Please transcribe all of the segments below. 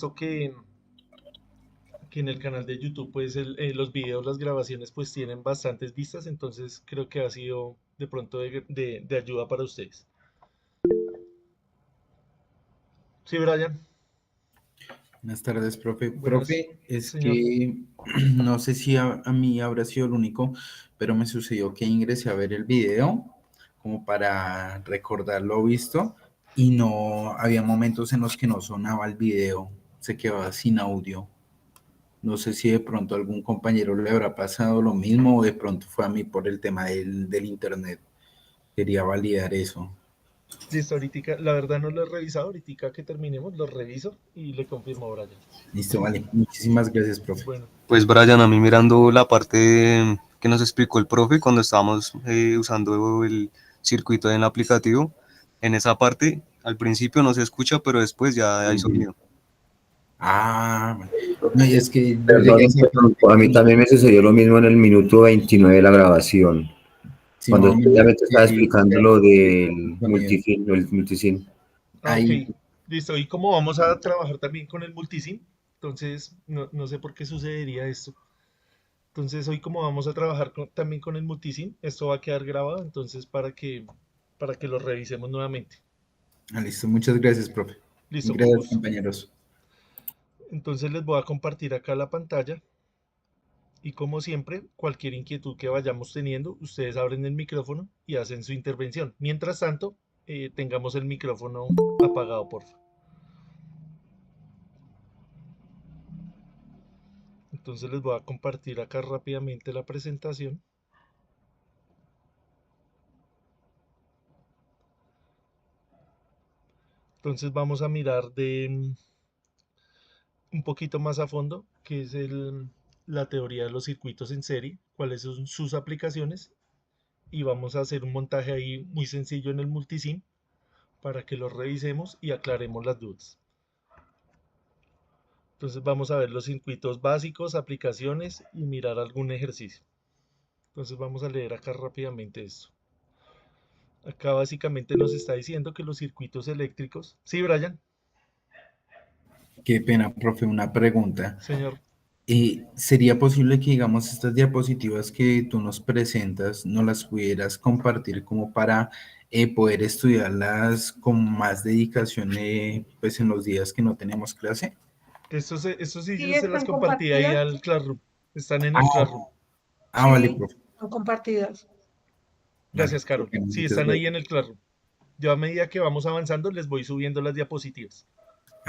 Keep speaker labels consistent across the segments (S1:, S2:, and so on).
S1: visto que en el canal de YouTube, pues los videos, las grabaciones, pues tienen bastantes vistas, entonces creo que ha sido de pronto de ayuda para ustedes. Sí, Brian,
S2: Buenas tardes, profe.
S1: buenas,
S2: Profe, es
S1: señor.
S2: que no sé si a mí habrá sido el único, pero me sucedió que ingresé a ver el video como para recordar lo visto y no había momentos en los que no sonaba el video, se quedaba sin audio. No sé si de pronto a algún compañero le habrá pasado lo mismo o de pronto fue a mí por el tema del internet. Quería validar eso.
S1: Listo, ahorita, la verdad no lo he revisado, ahorita que terminemos lo reviso y le confirmo a Brian.
S2: Listo, vale. Muchísimas gracias, profe.
S1: Bueno,
S3: Pues Brian, a mí mirando la parte que nos explicó el profe cuando estábamos usando el circuito en el aplicativo, en esa parte al principio no se escucha, pero después ya hay sonido.
S2: Ah, no, y es que yo llegué a
S4: Perdón,
S2: ese
S4: a mí también me sucedió lo mismo en el minuto 29 de la grabación,
S2: sí,
S4: cuando
S2: más o menos,
S4: ya te estaba explicando lo del
S2: sonido.
S4: multisim.
S1: ok,
S2: Ahí,
S1: listo. Y como vamos a trabajar también con el multisim, entonces no sé por qué sucedería esto. Entonces hoy como vamos a trabajar también con el multisim, esto va a quedar grabado, entonces para que lo revisemos nuevamente.
S2: listo, muchas gracias, profe.
S1: Listo, con
S2: Gracias,
S1: gusto.
S2: compañeros.
S1: Entonces les voy a compartir acá la pantalla y como siempre, cualquier inquietud que vayamos teniendo, ustedes abren el micrófono y hacen su intervención. Mientras tanto, tengamos el micrófono apagado, por favor. Entonces les voy a compartir acá rápidamente la presentación. Entonces vamos a mirar un poquito más a fondo, que es la teoría de los circuitos en serie, cuáles son sus aplicaciones, y vamos a hacer un montaje ahí muy sencillo en el multisim para que lo revisemos y aclaremos las dudas. Entonces vamos a ver los circuitos básicos, aplicaciones y mirar algún ejercicio. Entonces vamos a leer acá rápidamente esto. Acá básicamente nos está diciendo que los circuitos eléctricos... Sí, Brian,
S2: Qué pena, profe, una pregunta.
S1: señor.
S2: ¿Sería posible que, digamos, estas diapositivas que tú nos presentas, no las pudieras compartir como para poder estudiarlas con más dedicación, pues en los días que no tenemos clase?
S1: Estos sí
S5: Sí,
S1: yo se las
S5: están
S1: compartí ahí
S5: compartidas.
S1: al Classroom. Están en el
S2: Ah,
S1: Classroom.
S2: vale,
S5: Sí,
S2: profe.
S5: son compartidas.
S2: Vale,
S1: Gracias,
S2: qué
S1: Carol.
S2: pena,
S1: Sí,
S2: muchas
S1: están ahí
S2: gracias.
S1: en el Classroom. Yo a medida que vamos avanzando les voy subiendo las diapositivas.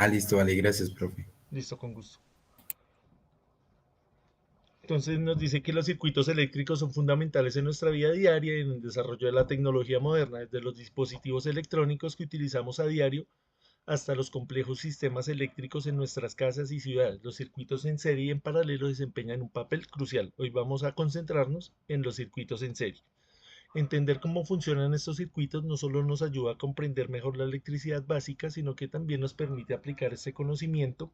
S2: Listo, vale, gracias, profe.
S1: Listo, con gusto. Entonces nos dice que los circuitos eléctricos son fundamentales en nuestra vida diaria y en el desarrollo de la tecnología moderna, desde los dispositivos electrónicos que utilizamos a diario hasta los complejos sistemas eléctricos en nuestras casas y ciudades. Los circuitos en serie y en paralelo desempeñan un papel crucial. Hoy vamos a concentrarnos en los circuitos en serie. Entender cómo funcionan estos circuitos no solo nos ayuda a comprender mejor la electricidad básica, sino que también nos permite aplicar este conocimiento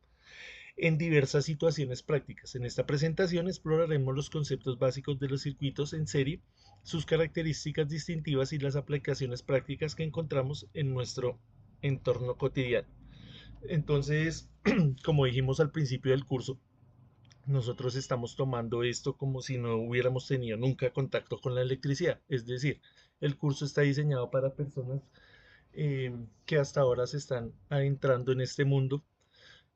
S1: en diversas situaciones prácticas. En esta presentación exploraremos los conceptos básicos de los circuitos en serie, sus características distintivas y las aplicaciones prácticas que encontramos en nuestro entorno cotidiano. Entonces, como dijimos al principio del curso, nosotros estamos tomando esto como si no hubiéramos tenido nunca contacto con la electricidad. Es decir, el curso está diseñado para personas que hasta ahora se están adentrando en este mundo.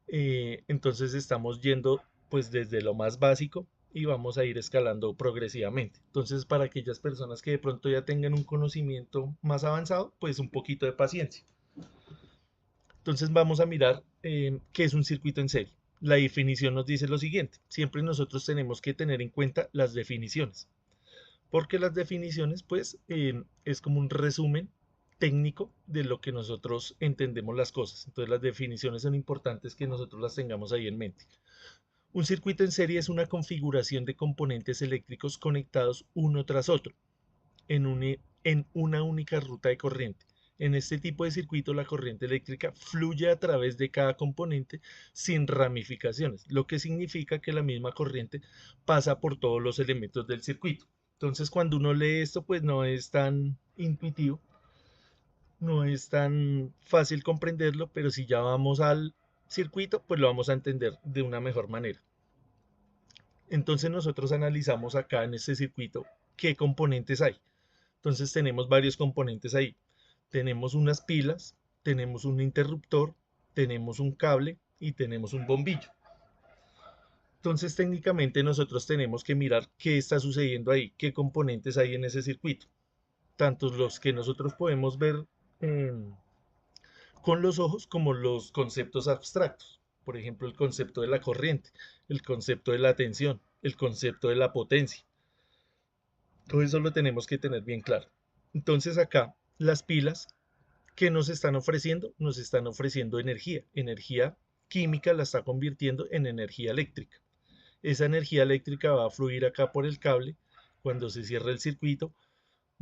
S1: Entonces estamos yendo pues desde lo más básico y vamos a ir escalando progresivamente. Entonces para aquellas personas que de pronto ya tengan un conocimiento más avanzado, pues un poquito de paciencia. Entonces vamos a mirar qué es un circuito en serie. La definición nos dice lo siguiente. Siempre nosotros tenemos que tener en cuenta las definiciones. Porque las definiciones pues es como un resumen técnico de lo que nosotros entendemos las cosas. Entonces las definiciones son importantes que nosotros las tengamos ahí en mente. Un circuito en serie es una configuración de componentes eléctricos conectados uno tras otro en una única ruta de corriente. En este tipo de circuito la corriente eléctrica fluye a través de cada componente sin ramificaciones, lo que significa que la misma corriente pasa por todos los elementos del circuito. Entonces cuando uno lee esto pues no es tan intuitivo, no es tan fácil comprenderlo, pero si ya vamos al circuito, pues lo vamos a entender de una mejor manera. Entonces nosotros analizamos acá en este circuito qué componentes hay. Entonces tenemos varios componentes ahí. Tenemos unas pilas, tenemos un interruptor, tenemos un cable y tenemos un bombillo. Entonces técnicamente nosotros tenemos que mirar qué está sucediendo ahí, qué componentes hay en ese circuito. Tanto los que nosotros podemos ver con los ojos como los conceptos abstractos. Por ejemplo, el concepto de la corriente, el concepto de la tensión, el concepto de la potencia. Todo eso lo tenemos que tener bien claro. Entonces acá las pilas que nos están ofreciendo energía. Energía química la está convirtiendo en energía eléctrica. Esa energía eléctrica va a fluir acá por el cable. Cuando se cierra el circuito,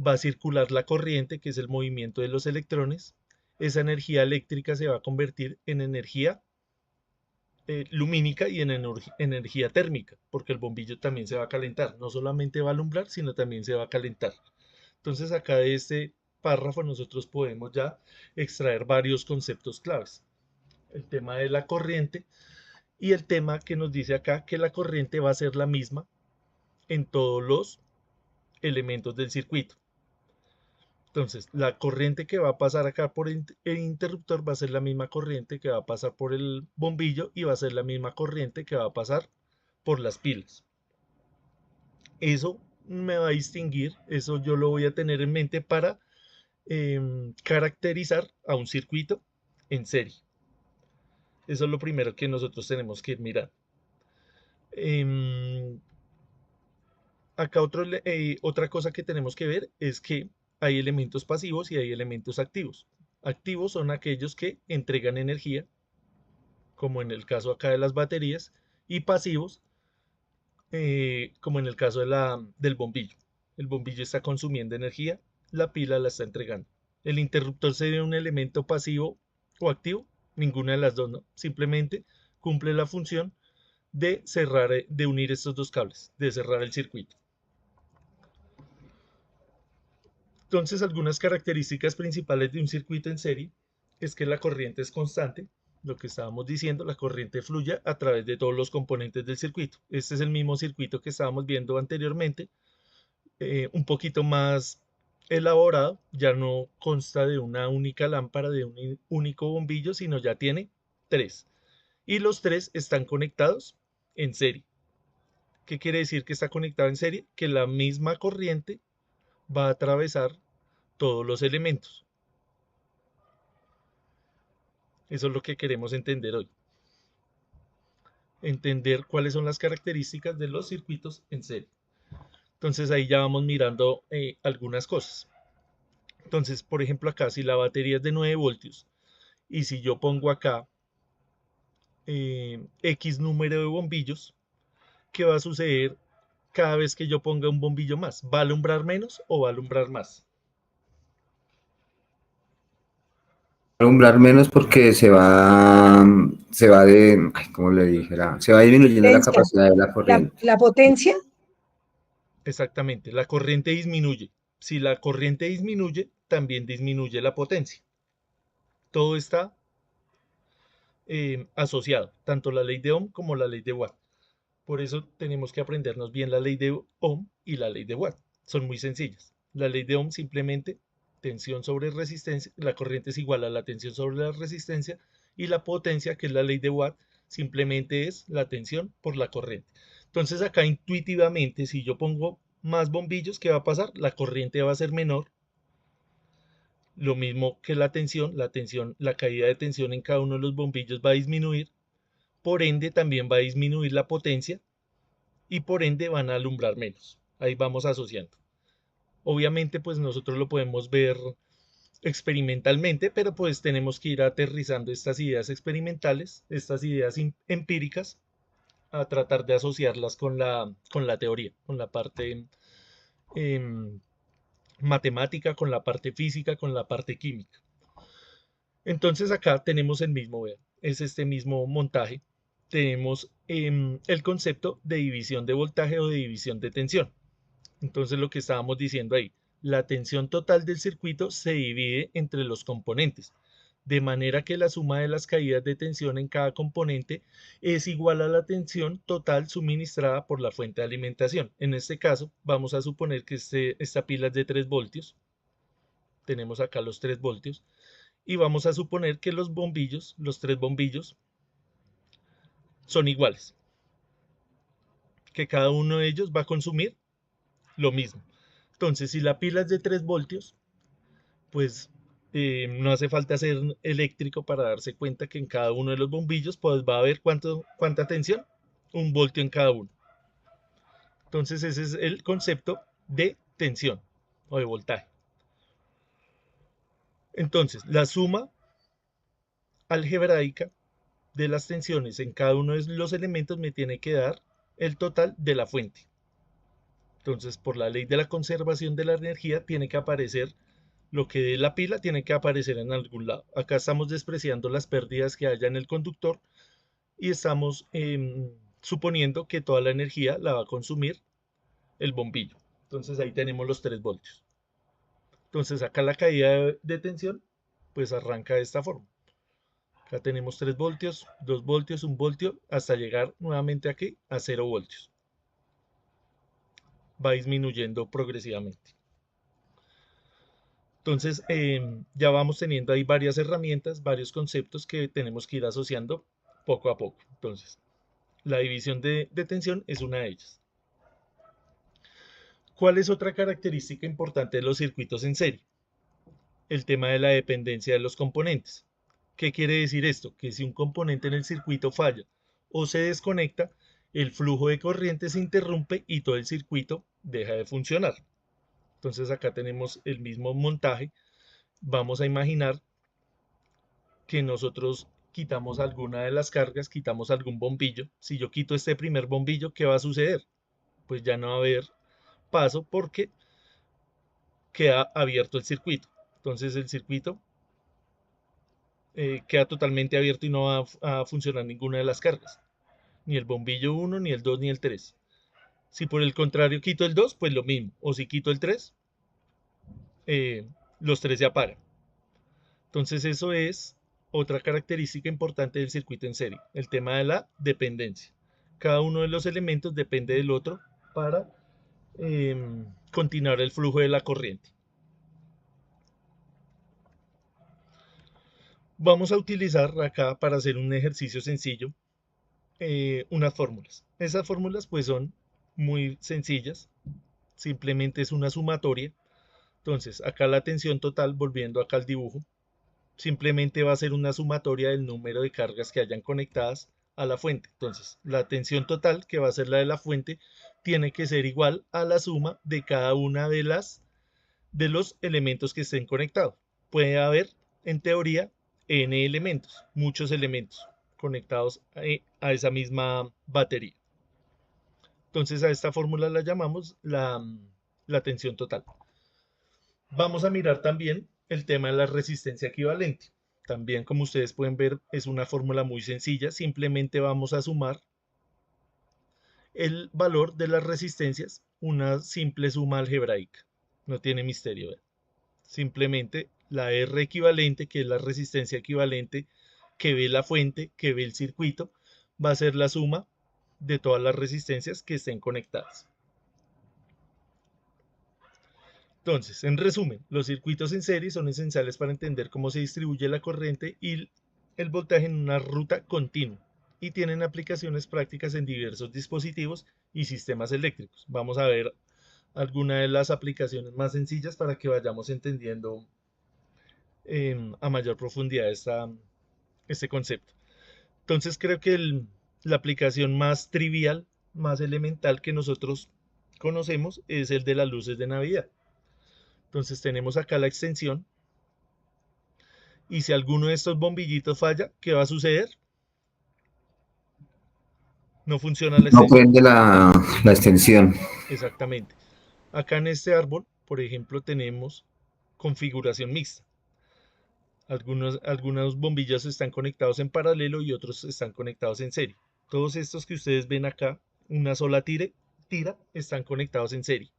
S1: va a circular la corriente, que es el movimiento de los electrones. Esa energía eléctrica se va a convertir en energía lumínica y en energía térmica, porque el bombillo también se va a calentar. No solamente va a alumbrar, sino también se va a calentar. Entonces acá de este párrafo nosotros podemos ya extraer varios conceptos claves. El tema de la corriente y el tema que nos dice acá que la corriente va a ser la misma en todos los elementos del circuito. Entonces, la corriente que va a pasar acá por el interruptor va a ser la misma corriente que va a pasar por el bombillo y va a ser la misma corriente que va a pasar por las pilas. Eso me va a distinguir, eso yo lo voy a tener en mente para caracterizar a un circuito en serie. Eso es lo primero que nosotros tenemos que mirar. Acá otra cosa que tenemos que ver es que hay elementos pasivos y hay elementos activos. Activos son aquellos que entregan energía, como en el caso acá de las baterías, y pasivos, como en el caso del bombillo. El bombillo está consumiendo energía, la pila la está entregando. ¿El interruptor sería un elemento pasivo o activo? Ninguna de las dos, ¿no? Simplemente cumple la función de cerrar, de unir estos dos cables, de cerrar el circuito. Entonces, algunas características principales de un circuito en serie es que la corriente es constante, lo que estábamos diciendo, la corriente fluye a través de todos los componentes del circuito. Este es el mismo circuito que estábamos viendo anteriormente, un poquito más elaborado, ya no consta de una única lámpara, de un único bombillo, sino ya tiene 3. Y los 3 están conectados en serie. ¿Qué quiere decir que está conectado en serie? Que la misma corriente va a atravesar todos los elementos. Eso es lo que queremos entender hoy. Entender cuáles son las características de los circuitos en serie. Entonces ahí ya vamos mirando algunas cosas. Entonces, por ejemplo, acá si la batería es de 9 voltios y si yo pongo acá X número de bombillos, ¿qué va a suceder cada vez que yo ponga un bombillo más? ¿Va a alumbrar menos o va a alumbrar más?
S4: Alumbrar menos porque se va de, ay, ¿cómo le dijera? Se va disminuyendo la capacidad de la corriente.
S5: La potencia.
S1: Exactamente, la corriente disminuye. Si la corriente disminuye, también disminuye la potencia. Todo está asociado, tanto la ley de Ohm como la ley de Watt. Por eso tenemos que aprendernos bien la ley de Ohm y la ley de Watt. Son muy sencillas. La ley de Ohm simplemente tensión sobre resistencia, la corriente es igual a la tensión sobre la resistencia, y la potencia, que es la ley de Watt, simplemente es la tensión por la corriente. Entonces acá intuitivamente, si yo pongo más bombillos, ¿qué va a pasar? La corriente va a ser menor. Lo mismo que la tensión, la caída de tensión en cada uno de los bombillos va a disminuir. Por ende, también va a disminuir la potencia y por ende van a alumbrar menos. Ahí vamos asociando. Obviamente, pues nosotros lo podemos ver experimentalmente, pero pues tenemos que ir aterrizando estas ideas experimentales, estas ideas empíricas, a tratar de asociarlas con la teoría, con la parte matemática, con la parte física, con la parte química. Entonces acá tenemos el mismo, vean, es este mismo montaje. Tenemos el concepto de división de voltaje o de división de tensión. Entonces lo que estábamos diciendo ahí, la tensión total del circuito se divide entre los componentes. de manera que la suma de las caídas de tensión en cada componente es igual a la tensión total suministrada por la fuente de alimentación. En este caso, vamos a suponer que esta pila es de 3 voltios. Tenemos acá los 3 voltios. Y vamos a suponer que los bombillos, los 3 bombillos, son iguales. Que cada uno de ellos va a consumir lo mismo. Entonces, si la pila es de 3 voltios, pues no hace falta ser eléctrico para darse cuenta que en cada uno de los bombillos pues va a haber cuánta tensión, 1 voltio en cada uno. Entonces ese es el concepto de tensión o de voltaje. Entonces la suma algebraica de las tensiones en cada uno de los elementos me tiene que dar el total de la fuente. Entonces, por la ley de la conservación de la energía, tiene que aparecer lo que dé la pila, tiene que aparecer en algún lado. Acá estamos despreciando las pérdidas que haya en el conductor y estamos suponiendo que toda la energía la va a consumir el bombillo. Entonces ahí tenemos los 3 voltios. Entonces acá la caída de tensión pues arranca de esta forma. Acá tenemos 3 voltios, 2 voltios, 1 voltio, hasta llegar nuevamente aquí a 0 voltios. Va disminuyendo progresivamente. Entonces ya vamos teniendo ahí varias herramientas, varios conceptos que tenemos que ir asociando poco a poco. Entonces, la división de tensión es una de ellas. ¿Cuál es otra característica importante de los circuitos en serie? El tema de la dependencia de los componentes. ¿Qué quiere decir esto? Que si un componente en el circuito falla o se desconecta, el flujo de corriente se interrumpe y todo el circuito deja de funcionar. Entonces acá tenemos el mismo montaje. Vamos a imaginar que nosotros quitamos alguna de las cargas, quitamos algún bombillo. Si yo quito este primer bombillo, ¿qué va a suceder? Pues ya no va a haber paso porque queda abierto el circuito. Entonces el circuito queda totalmente abierto y no va a funcionar ninguna de las cargas. Ni el bombillo 1, ni el 2, ni el 3. Si por el contrario quito el 2, pues lo mismo. O si quito el 3, los 3 se apagan. Entonces eso es otra característica importante del circuito en serie, el tema de la dependencia. Cada uno de los elementos depende del otro para continuar el flujo de la corriente. Vamos a utilizar acá para hacer un ejercicio sencillo unas fórmulas. Esas fórmulas pues son muy sencillas, simplemente es una sumatoria. Entonces acá la tensión total, volviendo acá al dibujo, simplemente va a ser una sumatoria del número de cargas que hayan conectadas a la fuente. Entonces la tensión total, que va a ser la de la fuente, tiene que ser igual a la suma de cada una de los elementos que estén conectados. Puede haber, en teoría, n elementos, muchos elementos conectados a esa misma batería. Entonces a esta fórmula la llamamos la tensión total. Vamos a mirar también el tema de la resistencia equivalente. También, como ustedes pueden ver, es una fórmula muy sencilla. Simplemente vamos a sumar el valor de las resistencias, una simple suma algebraica. No tiene misterio. Simplemente la R equivalente, que es la resistencia equivalente que ve la fuente, que ve el circuito, va a ser la suma de todas las resistencias que estén conectadas. Entonces, en resumen, los circuitos en serie son esenciales para entender cómo se distribuye la corriente y el voltaje en una ruta continua y tienen aplicaciones prácticas en diversos dispositivos y sistemas eléctricos. Vamos a ver algunas de las aplicaciones más sencillas para que vayamos entendiendo a mayor profundidad este concepto. Entonces, creo que la aplicación más trivial, más elemental que nosotros conocemos es el de las luces de Navidad. Entonces tenemos acá la extensión y si alguno de estos bombillitos falla, ¿qué va a suceder? No funciona la extensión.
S4: No prende la extensión.
S1: Exactamente. Acá en este árbol, por ejemplo, tenemos configuración mixta. Algunos bombillos están conectados en paralelo y otros están conectados en serie. Todos estos que ustedes ven acá, una sola tira, están conectados en serie.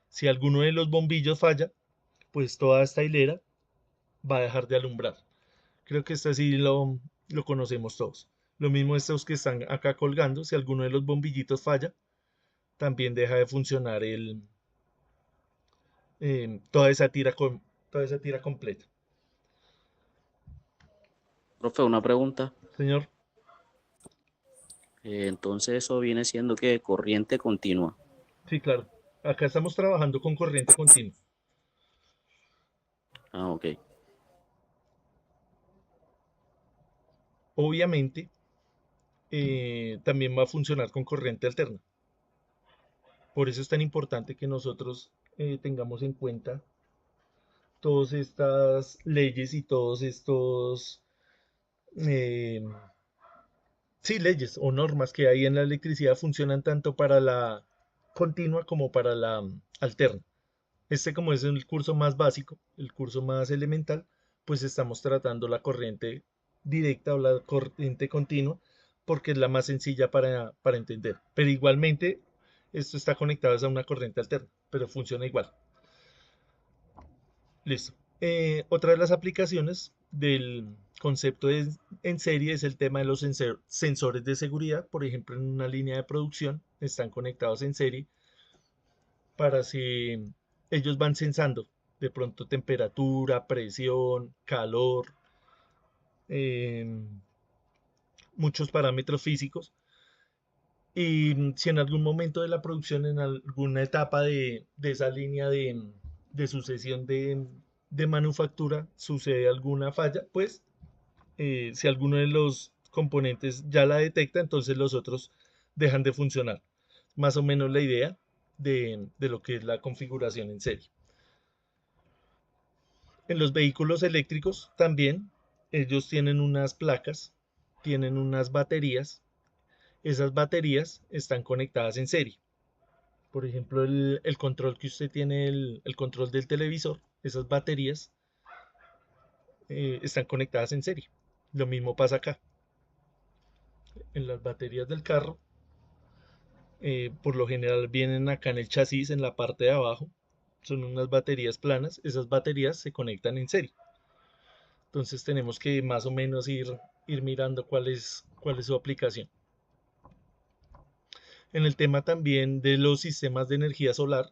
S1: Si alguno de los bombillos falla, pues toda esta hilera va a dejar de alumbrar. Creo que este sí lo conocemos todos. Lo mismo estos que están acá colgando, si alguno de los bombillitos falla, también deja de funcionar toda esa toda esa tira completa.
S5: Profe, una pregunta.
S1: Señor,
S5: Entonces eso viene siendo que corriente continua.
S1: sí, claro. Acá estamos trabajando con corriente continua.
S5: Ah, ok.
S1: Obviamente, también va a funcionar con corriente alterna. Por eso es tan importante que nosotros tengamos en cuenta todas estas leyes y todos estos, eh, sí, leyes o normas que hay en la electricidad funcionan tanto para la continua como para la alterna. Este como es el curso más básico, el curso más elemental, pues estamos tratando la corriente directa o la corriente continua porque es la más sencilla para entender. Pero igualmente esto está conectado a una corriente alterna, pero funciona igual. Listo. Otra de las aplicaciones del concepto en serie es el tema de los sensores de seguridad. Por ejemplo, en una línea de producción están conectados en serie para si ellos van sensando de pronto temperatura, presión, calor, em, muchos parámetros físicos. Y si en algún momento de la producción, en alguna etapa de esa línea de sucesión de manufactura, sucede alguna falla, pues si alguno de los componentes ya la detecta, entonces los otros dejan de funcionar. Más o menos la idea de lo que es la configuración en serie. En los vehículos eléctricos también, ellos tienen unas placas, tienen unas baterías. Esas baterías están conectadas en serie. Por ejemplo, el control que usted tiene, el control del televisor, esas baterías están conectadas en serie. Lo mismo pasa acá. En las baterías del carro, por lo general vienen acá en el chasis, en la parte de abajo. Son unas baterías planas. Esas baterías se conectan en serie. Entonces tenemos que más o menos ir mirando cuál es su aplicación. En el tema también de los sistemas de energía solar,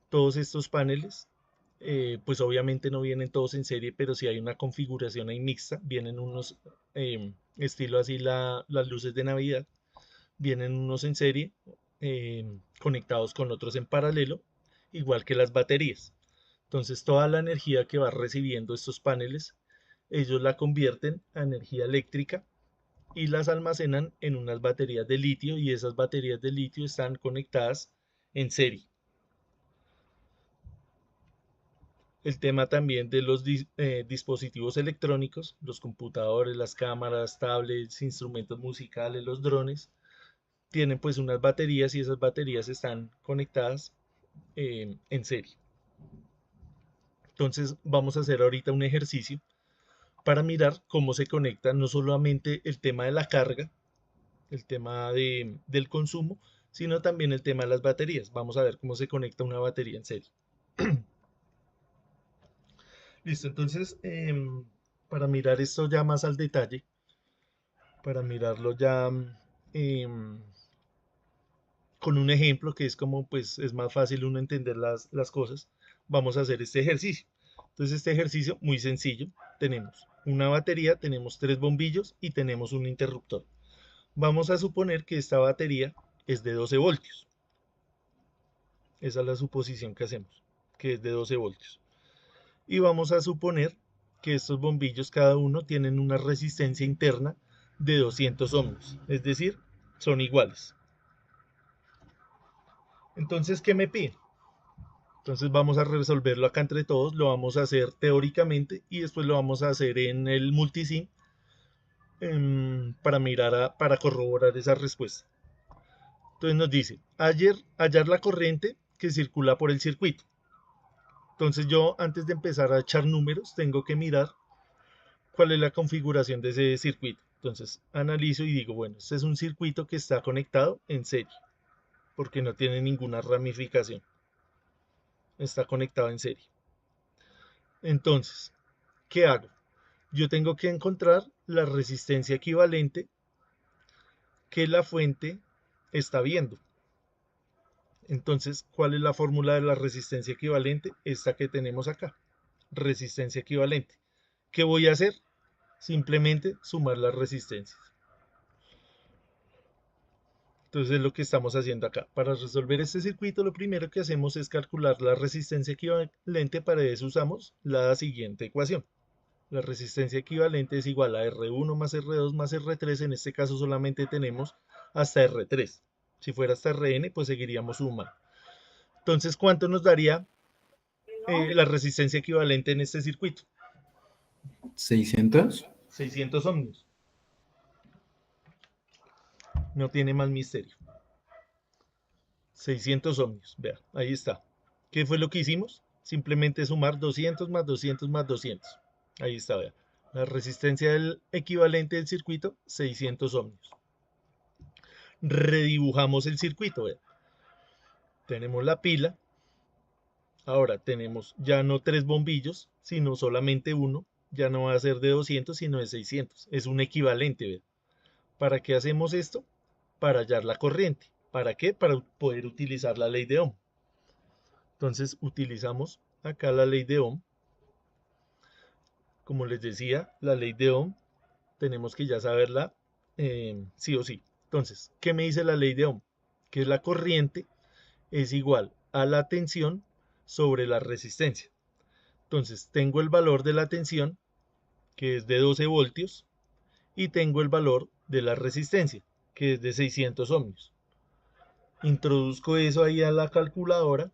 S1: todos estos paneles, pues obviamente no vienen todos en serie, pero si hay una configuración ahí mixta, vienen unos, estilo así las luces de Navidad, vienen unos en serie, conectados con otros en paralelo, igual que las baterías. Entonces toda la energía que va recibiendo estos paneles, ellos la convierten a energía eléctrica y las almacenan en unas baterías de litio y esas baterías de litio están conectadas en serie. El tema también de los dispositivos electrónicos, los computadores, las cámaras, tablets, instrumentos musicales, los drones, tienen pues unas baterías y esas baterías están conectadas en serie. Entonces vamos a hacer ahorita un ejercicio para mirar cómo se conecta no solamente el tema de la carga, el tema del consumo, sino también el tema de las baterías. Vamos a ver cómo se conecta una batería en serie. Listo, entonces para mirar esto ya más al detalle, para mirarlo ya em, con un ejemplo que es como pues es más fácil uno entender las cosas, vamos a hacer este ejercicio. Entonces este ejercicio muy sencillo, tenemos una batería, tenemos tres bombillos y tenemos un interruptor. Vamos a suponer que esta batería es de 12 voltios. Esa es la suposición que hacemos, que es de 12 voltios. Y vamos a suponer que estos bombillos cada uno tienen una resistencia interna de 200 ohms, es decir, son iguales. Entonces, ¿qué me pide? Entonces vamos a resolverlo acá entre todos, lo vamos a hacer teóricamente y después lo vamos a hacer en el multisim para para corroborar esa respuesta. Entonces nos dice, hallar la corriente que circula por el circuito. Entonces yo antes de empezar a echar números tengo que mirar cuál es la configuración de ese circuito. Entonces analizo y digo, bueno, este es un circuito que está conectado en serie, porque no tiene ninguna ramificación. Está conectado en serie. Entonces, ¿qué hago? yo tengo que encontrar la resistencia equivalente que la fuente está viendo. Entonces, ¿cuál es la fórmula de la resistencia equivalente? Esta que tenemos acá, resistencia equivalente. ¿Qué voy a hacer? Simplemente sumar las resistencias. Entonces es lo que estamos haciendo acá. Para resolver este circuito, lo primero que hacemos es calcular la resistencia equivalente. Para eso usamos la siguiente ecuación. La resistencia equivalente es igual a R1 más R2 más R3. En este caso solamente tenemos hasta R3. Si fuera hasta Rn, pues seguiríamos sumando. Entonces, ¿cuánto nos daría la resistencia equivalente en este circuito?
S2: 600.
S1: 600 ohmios. No tiene más misterio. 600 ohmios. Vea, ahí está. ¿Qué fue lo que hicimos? Simplemente sumar 200 más 200 más 200. Ahí está, vea. La resistencia del equivalente del circuito, 600 ohmios. Redibujamos el circuito, vea. Tenemos la pila. Ahora tenemos ya no 3 bombillos, sino solamente uno. Ya no va a ser de 200, sino de 600. Es un equivalente, vea. ¿Para qué hacemos esto? Para hallar la corriente. ¿Para qué? Para poder utilizar la ley de Ohm. Entonces utilizamos acá la ley de Ohm. Como les decía, la ley de Ohm tenemos que ya saberla sí o sí. Entonces, ¿qué me dice la ley de Ohm? Que la corriente es igual a la tensión sobre la resistencia. Entonces, tengo el valor de la tensión, que es de 12 voltios, y tengo el valor de la resistencia, que es de 600 ohmios. Introduzco eso ahí a la calculadora.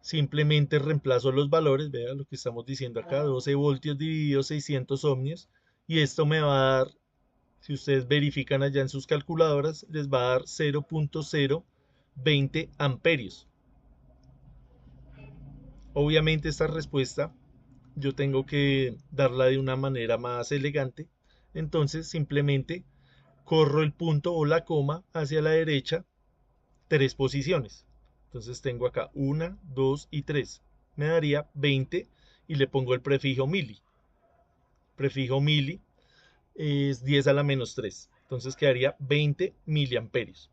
S1: Simplemente reemplazo los valores, vean lo que estamos diciendo acá, 12 voltios dividido 600 ohmios, y esto me va a dar, si ustedes verifican allá en sus calculadoras, les va a dar 0.020 amperios. Obviamente esta respuesta yo tengo que darla de una manera más elegante, entonces simplemente corro el punto o la coma hacia la derecha 3 posiciones. Entonces tengo acá 1, 2 y 3. Me daría 20 y le pongo el prefijo mili. Prefijo mili es 10 a la menos 3. Entonces quedaría 20 miliamperios.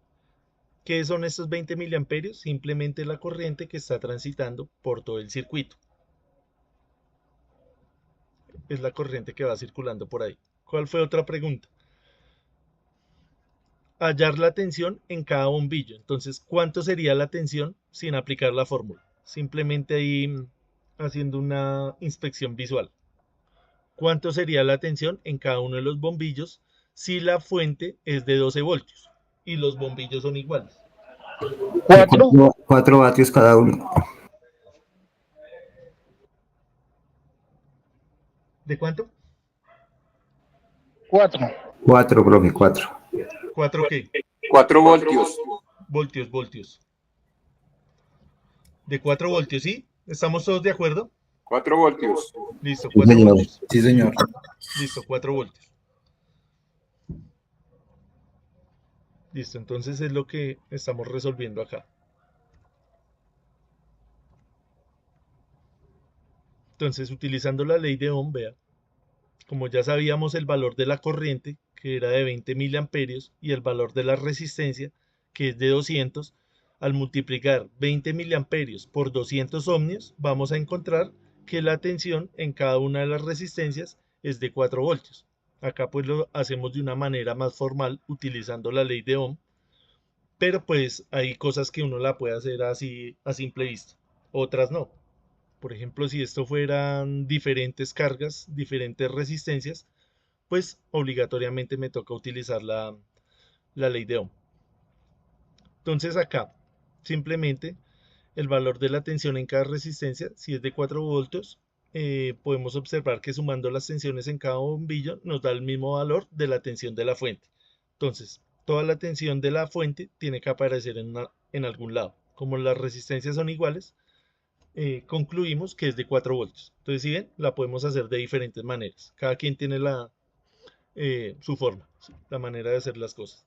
S1: ¿Qué son estos 20 miliamperios? Simplemente la corriente que está transitando por todo el circuito. Es la corriente que va circulando por ahí. ¿Cuál fue otra pregunta? Hallar la tensión en cada bombillo. Entonces, ¿cuánto sería la tensión sin aplicar la fórmula? Simplemente ahí haciendo una inspección visual. ¿Cuánto sería la tensión en cada uno de los bombillos si la fuente es de 12 voltios y los bombillos son iguales?
S4: 4 vatios cada uno.
S1: ¿De cuánto?
S6: 4.
S4: 4, profe, 4.
S1: ¿4 qué?
S7: 4 voltios.
S1: Voltios. De 4 voltios, ¿sí? ¿Estamos todos de acuerdo?
S7: 4 voltios.
S1: Listo,
S4: Sí,
S1: 4
S4: señor.
S1: voltios.
S2: Sí, señor.
S1: Listo, 4 voltios. Listo, entonces es lo que estamos resolviendo acá. Entonces, utilizando la ley de Ohm, vea, como ya sabíamos el valor de la corriente, que era de 20 miliamperios, y el valor de la resistencia, que es de 200, al multiplicar 20 miliamperios por 200 ohmios, vamos a encontrar que la tensión en cada una de las resistencias es de 4 voltios. Acá pues lo hacemos de una manera más formal, utilizando la ley de Ohm, pero pues hay cosas que uno la puede hacer así a simple vista, otras no. Por ejemplo, si esto fueran diferentes cargas, diferentes resistencias, pues obligatoriamente me toca utilizar la ley de Ohm. Entonces acá, simplemente el valor de la tensión en cada resistencia, si es de 4 voltios, podemos observar que sumando las tensiones en cada bombillo nos da el mismo valor de la tensión de la fuente. Entonces, toda la tensión de la fuente tiene que aparecer en algún lado. Como las resistencias son iguales, concluimos que es de 4 voltios. Entonces, si ven, la podemos hacer de diferentes maneras. Cada quien tiene su forma, ¿sí? La manera de hacer las cosas.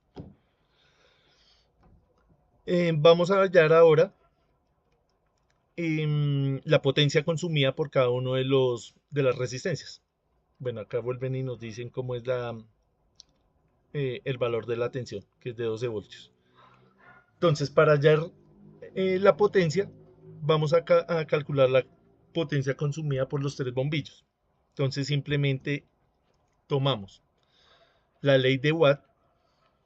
S1: Vamos a hallar ahora la potencia consumida por cada uno de las resistencias. Bueno, acá vuelven y nos dicen cómo es el valor de la tensión, que es de 12 voltios. Entonces, para hallar la potencia, vamos a calcular la potencia consumida por los tres bombillos. Entonces, simplemente tomamos la ley de Watt.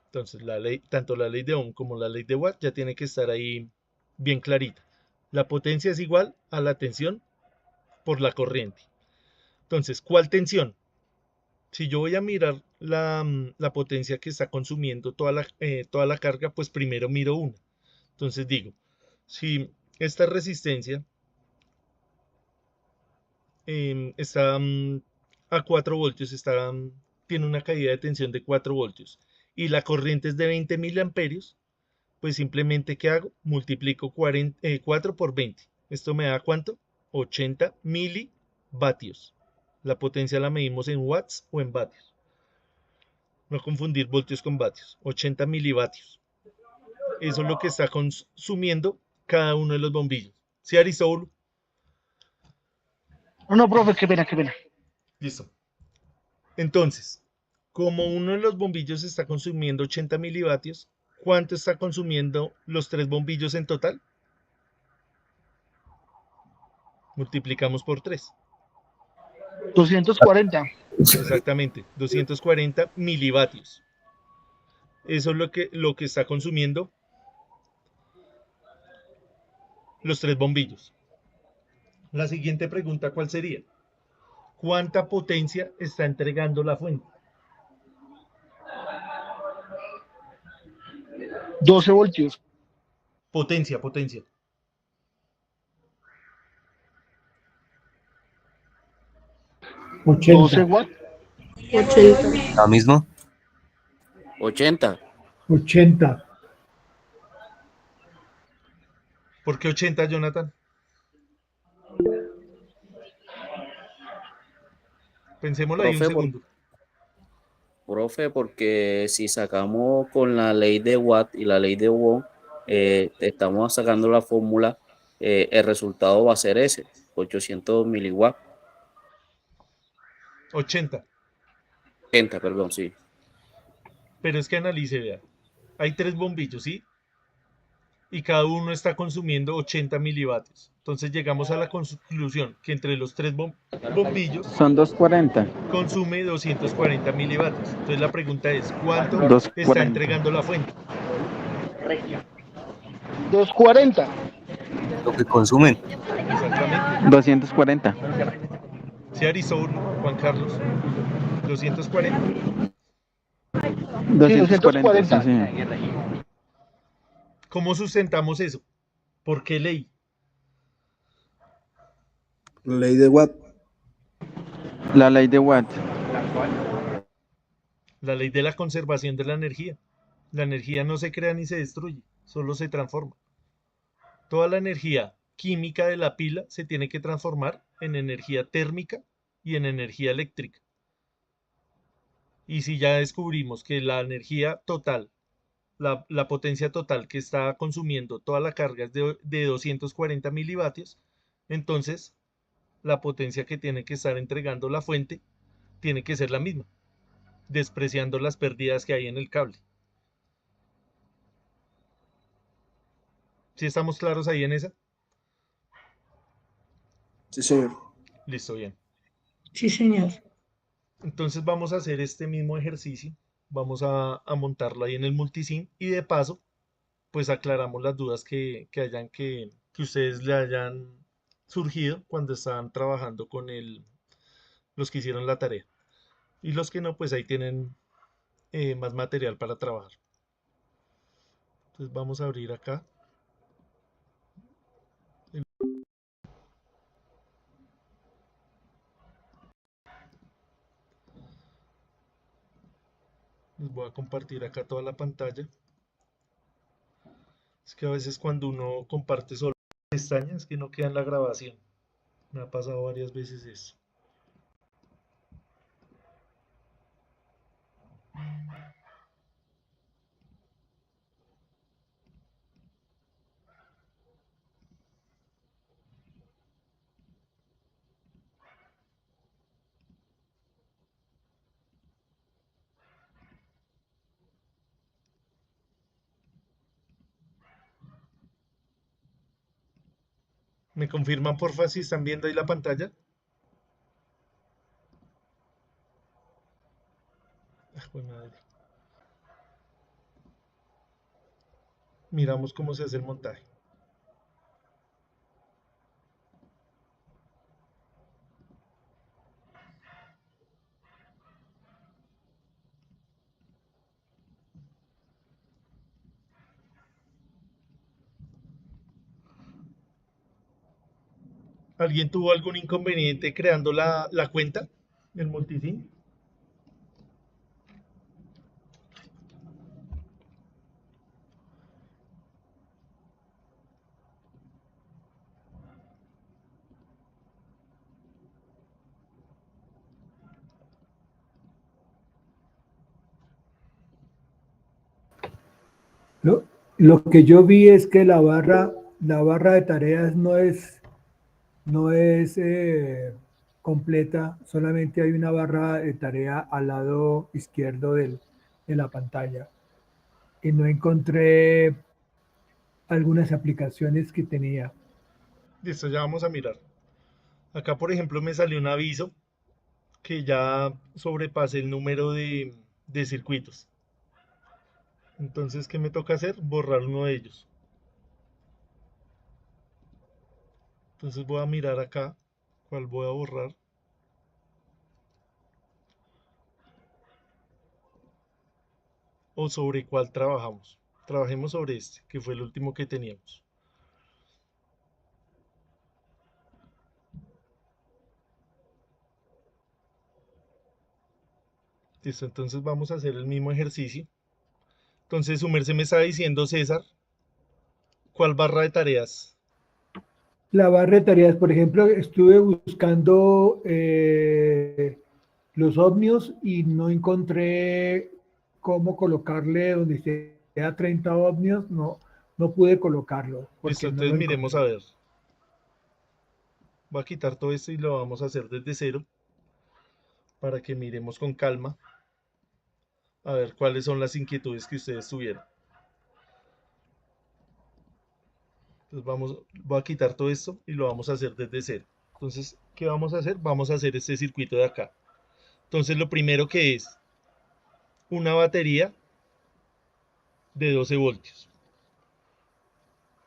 S1: Entonces, tanto la ley de Ohm como la ley de Watt ya tiene que estar ahí bien clarita. La potencia es igual a la tensión por la corriente. Entonces, ¿cuál tensión? Si yo voy a mirar la potencia que está consumiendo toda la carga, pues primero miro una. Entonces digo, si esta resistencia está a 4 voltios, tiene una caída de tensión de 4 voltios y la corriente es de 20 miliamperios, pues simplemente ¿qué hago? Multiplico 4 por 20. ¿Esto me da cuánto? 80 milivatios. La potencia la medimos en watts o en vatios. No confundir voltios con vatios. 80 milivatios. Eso es lo que está consumiendo cada uno de los bombillos. ¿Sí, Aristóbulo?
S6: No, profe, qué pena, qué pena.
S1: Listo. Entonces, como uno de los bombillos está consumiendo 80 milivatios, ¿cuánto está consumiendo los tres bombillos en total? Multiplicamos por 3.
S6: 240.
S1: Exactamente, 240 milivatios. Eso es lo que está consumiendo los tres bombillos. La siguiente pregunta, ¿cuál sería? ¿Cuánta potencia está entregando la fuente?
S6: 12 voltios.
S1: Potencia, potencia.
S6: ¿80? 12 watts.
S8: 80.
S3: La misma.
S5: 80.
S6: 80.
S1: ¿Por qué 80, Jonathan? Pensémoslo ahí un
S5: Profe,
S1: segundo.
S5: profe, porque si sacamos con la ley de Watt y la ley de Ohm, estamos sacando la fórmula, el resultado va a ser ese, 800 miliwatts.
S1: 80.
S5: 80, perdón, sí.
S1: Pero es que analice, vea. Hay tres bombillos, ¿sí? Y cada uno está consumiendo 80 milivatios. Entonces llegamos a la conclusión que entre los tres bombillos
S9: Son 240.
S1: consume 240 milivatios. Entonces la pregunta es, ¿cuánto
S9: 240.
S1: está entregando la fuente?
S6: 240.
S3: Lo que consumen.
S1: Exactamente.
S9: 240.
S1: ¿Sí, Aristóbulo, Juan Carlos? 240.
S9: 240, sí, señor.
S1: ¿Cómo sustentamos eso? ¿Por qué ley?
S10: Ley de Watt.
S9: La ley de Watt.
S1: La ley de la conservación de la energía. La energía no se crea ni se destruye, solo se transforma. Toda la energía química de la pila se tiene que transformar en energía térmica y en energía eléctrica. Y si ya descubrimos que la energía total, la potencia total que está consumiendo toda la carga es de 240 milivatios, entonces la potencia que tiene que estar entregando la fuente tiene que ser la misma, despreciando las pérdidas que hay en el cable. ¿Sí estamos claros ahí en esa?
S10: Sí, señor.
S1: Listo, bien.
S8: Sí, señor.
S1: Entonces vamos a hacer este mismo ejercicio. Vamos a montarlo ahí en el multisim y de paso, pues aclaramos las dudas que ustedes le hayan surgido cuando estaban trabajando con los que hicieron la tarea. Y los que no, pues ahí tienen más material para trabajar. Entonces vamos a abrir acá. Les voy a compartir acá toda la pantalla. Es que a veces cuando uno comparte solo pestañas que no queda en la grabación. Me ha pasado varias veces eso. ¿Me confirman porfa si están viendo ahí la pantalla? Jue madre. Miramos cómo se hace el montaje. ¿Alguien tuvo algún inconveniente creando la cuenta, el multisim?
S11: Lo que yo vi es que la barra de tareas no es completa, solamente hay una barra de tarea al lado izquierdo de la pantalla. Y no encontré algunas aplicaciones que tenía.
S1: Listo, ya vamos a mirar. Acá, por ejemplo, me salió un aviso que ya sobrepasé el número de circuitos. Entonces, ¿qué me toca hacer? Borrar uno de ellos. Entonces voy a mirar acá cuál voy a borrar. O sobre cuál trabajamos. Trabajemos sobre este, que fue el último que teníamos. Listo, entonces vamos a hacer el mismo ejercicio. Entonces, su merced me está diciendo, César, ¿cuál barra de tareas?
S11: La barra de tareas, por ejemplo, estuve buscando los ohmios y no encontré cómo colocarle donde sea 30 ohmios, no pude colocarlo
S1: Listo,
S11: porque no
S1: entonces
S11: lo
S1: miremos
S11: encontré.
S1: a ver. Voy a quitar todo esto y lo vamos a hacer desde cero para que miremos con calma a ver cuáles son las inquietudes que ustedes tuvieron. Entonces voy a quitar todo esto y lo vamos a hacer desde cero. Entonces, ¿qué vamos a hacer? Vamos a hacer este circuito de acá. Entonces, lo primero que es una batería de 12 voltios.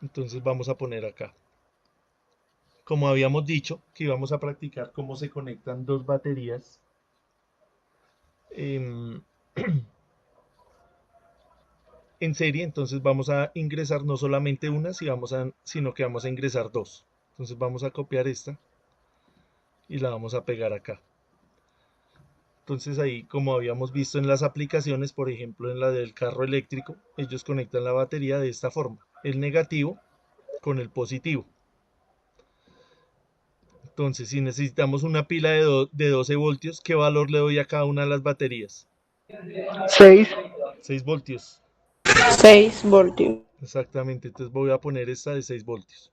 S1: Entonces vamos a poner acá. Como habíamos dicho, que íbamos a practicar cómo se conectan dos baterías en serie, entonces vamos a ingresar no solamente una, sino que vamos a ingresar dos. Entonces vamos a copiar esta y la vamos a pegar acá. Entonces ahí, como habíamos visto en las aplicaciones, por ejemplo en la del carro eléctrico, ellos conectan la batería de esta forma, el negativo con el positivo. Entonces, si necesitamos una pila de 12 voltios, ¿qué valor le doy a cada una de las baterías?
S6: 6.
S1: 6 voltios.
S8: 6 voltios.
S1: Exactamente, entonces voy a poner esta de 6 voltios.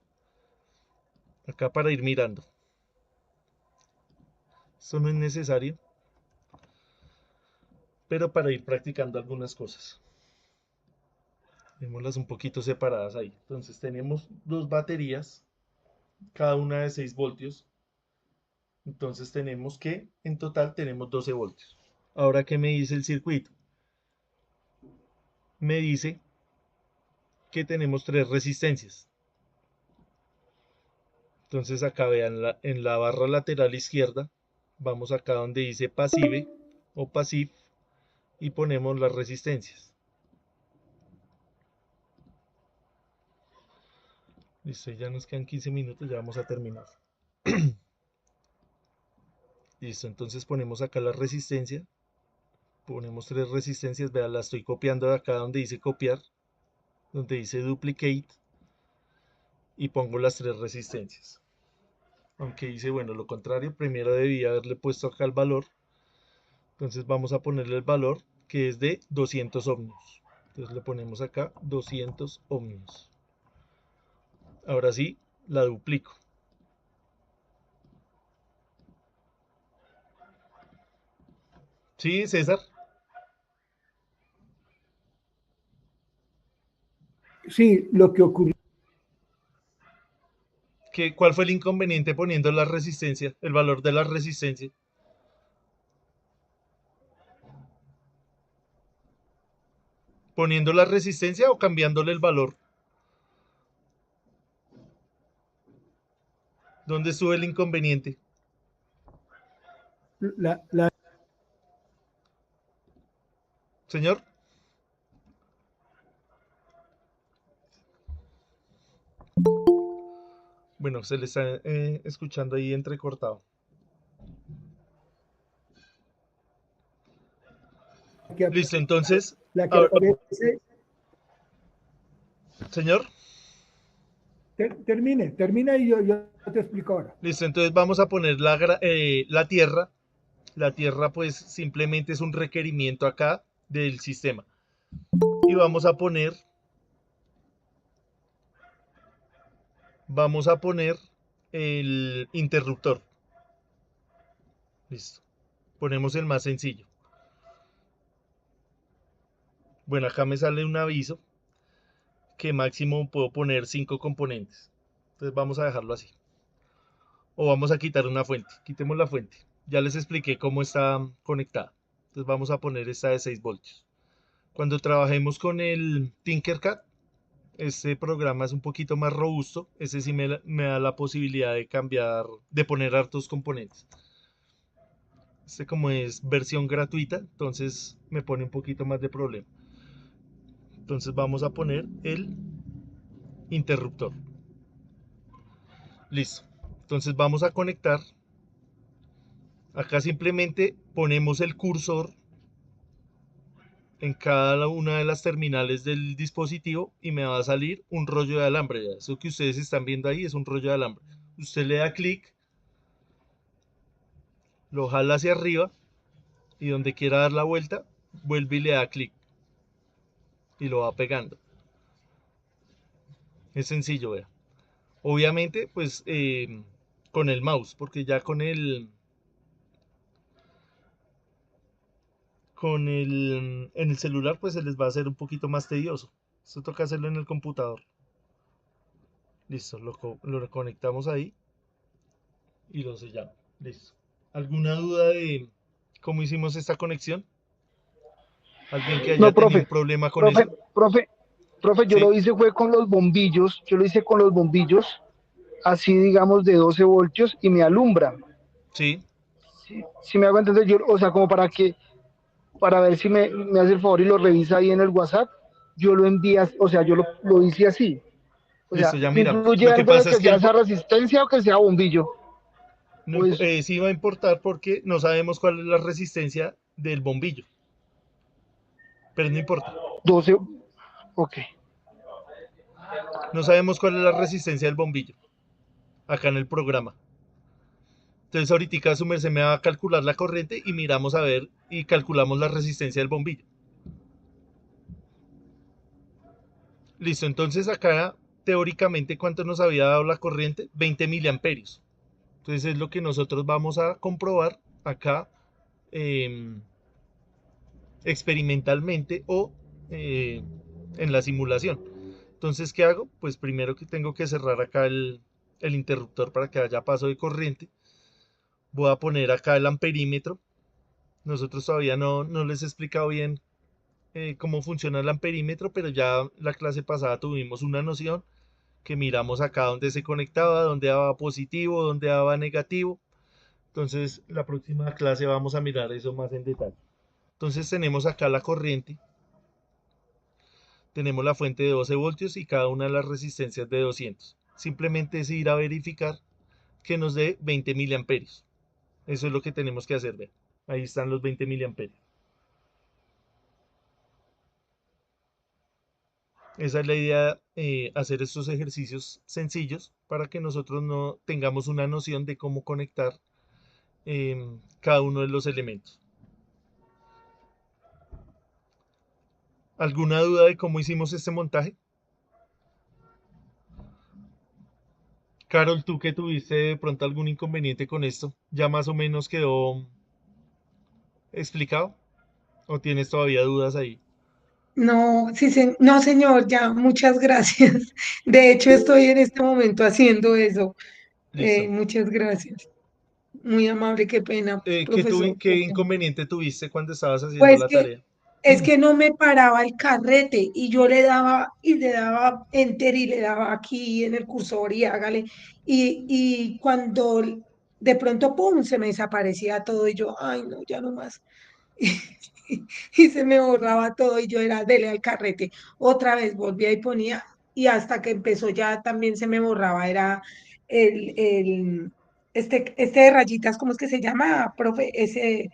S1: Acá para ir mirando. Esto no es necesario, pero para ir practicando algunas cosas. Démoslas un poquito separadas ahí. Entonces tenemos dos baterías, cada una de 6 voltios. Entonces tenemos que, en total tenemos 12 voltios. Ahora, ¿qué me dice el circuito? Me dice que tenemos 3 resistencias. Entonces acá vean, en la barra lateral izquierda, vamos acá donde dice pasive o pasive y ponemos las resistencias. Listo, ya nos quedan 15 minutos, ya vamos a terminar. Listo, entonces ponemos acá la resistencia. Ponemos 3 resistencias, vean, la estoy copiando de acá donde dice copiar, donde dice duplicate, y pongo las 3 resistencias. Aunque dice, bueno, lo contrario, primero debía haberle puesto acá el valor. Entonces vamos a ponerle el valor que es de 200 ohmios. Entonces le ponemos acá 200 ohmios. Ahora sí, la duplico. ¿Sí, César?
S11: Sí, lo que ocurrió
S1: ¿Cuál fue el inconveniente poniendo la resistencia, el valor de la resistencia? ¿Poniendo la resistencia o cambiándole el valor? ¿Dónde estuvo el inconveniente? Señor. Bueno, se le está escuchando ahí entrecortado. Listo, entonces.
S11: La que aparece.
S1: Señor.
S11: Termina y yo te explico ahora.
S1: Listo, entonces vamos a poner la tierra. La tierra pues simplemente es un requerimiento acá del sistema. Y vamos a poner el interruptor. Listo. Ponemos el más sencillo. Bueno, acá me sale un aviso que máximo puedo poner 5 componentes. Entonces vamos a dejarlo así. O vamos a quitar una fuente. Quitemos la fuente. Ya les expliqué cómo está conectada. Entonces vamos a poner esta de 6 voltios. Cuando trabajemos con el Tinkercad, este programa es un poquito más robusto. Ese sí me da la posibilidad de cambiar, de poner hartos componentes. Este como es versión gratuita, entonces me pone un poquito más de problema. Entonces vamos a poner el interruptor. Listo. Entonces vamos a conectar. Acá simplemente ponemos el cursor en cada una de las terminales del dispositivo y me va a salir un rollo de alambre. Eso que ustedes están viendo ahí es un rollo de alambre. Usted le da clic, lo jala hacia arriba y donde quiera dar la vuelta, vuelve y le da clic y lo va pegando. Es sencillo, vea. Obviamente, pues con el mouse, porque ya en el celular pues se les va a hacer un poquito más tedioso. Esto toca hacerlo en el computador. Listo, lo conectamos ahí y lo sellamos. Listo. ¿Alguna duda de cómo hicimos esta conexión? ¿Alguien que haya tenido un problema con eso?
S6: Profe, yo lo hice fue con los bombillos, así digamos de 12 voltios y me alumbra.
S1: Sí.
S6: Si me hago entender, o sea, como para ver si me hace el favor y lo revisa ahí en el WhatsApp, yo lo envías, o sea, yo lo hice así. O
S1: Listo,
S6: sea,
S1: ya miramos.
S6: ¿influye algo de que sea esa resistencia o que sea bombillo?
S1: No, sí va a importar porque no sabemos cuál es la resistencia del bombillo. Pero no importa.
S6: 12, ok.
S1: No sabemos cuál es la resistencia del bombillo. Acá en el programa. Entonces ahorita su merced me va a calcular la corriente y miramos a ver y calculamos la resistencia del bombillo. Listo, entonces acá teóricamente ¿cuánto nos había dado la corriente? 20 miliamperios. Entonces es lo que nosotros vamos a comprobar acá experimentalmente o en la simulación. Entonces, ¿qué hago? Pues primero que tengo que cerrar acá el interruptor para que haya paso de corriente. Voy a poner acá el amperímetro. Nosotros todavía no les he explicado bien cómo funciona el amperímetro, pero ya la clase pasada tuvimos una noción que miramos acá donde se conectaba, donde daba positivo, donde daba negativo. Entonces, la próxima clase vamos a mirar eso más en detalle. Entonces tenemos acá la corriente. Tenemos la fuente de 12 voltios y cada una de las resistencias de 200. Simplemente es ir a verificar que nos dé 20 miliamperios. Eso es lo que tenemos que hacer, vean. Ahí están los 20 miliamperios. Esa es la idea, hacer estos ejercicios sencillos para que nosotros no tengamos una noción de cómo conectar cada uno de los elementos. ¿Alguna duda de cómo hicimos este montaje? Carol, ¿tú que tuviste de pronto algún inconveniente con esto? ¿Ya más o menos quedó explicado? ¿O tienes todavía dudas ahí?
S12: No, sí, no, señor, ya, muchas gracias. De hecho, estoy en este momento haciendo eso.
S1: Listo.
S12: Muchas gracias. Muy amable, qué pena, profesor.
S1: ¿Qué inconveniente tuviste cuando estabas haciendo
S12: Pues
S1: la
S12: que
S1: tarea?
S12: es que no me paraba el carrete y yo le daba y le daba enter y le daba aquí en el cursor y hágale. Y cuando de pronto, pum, se me desaparecía todo y yo, ay, no, ya no más. Y se me borraba todo y yo era dele al carrete. Otra vez volvía y ponía y hasta que empezó ya también se me borraba, era este de rayitas, ¿cómo es que se llama, profe? Ese.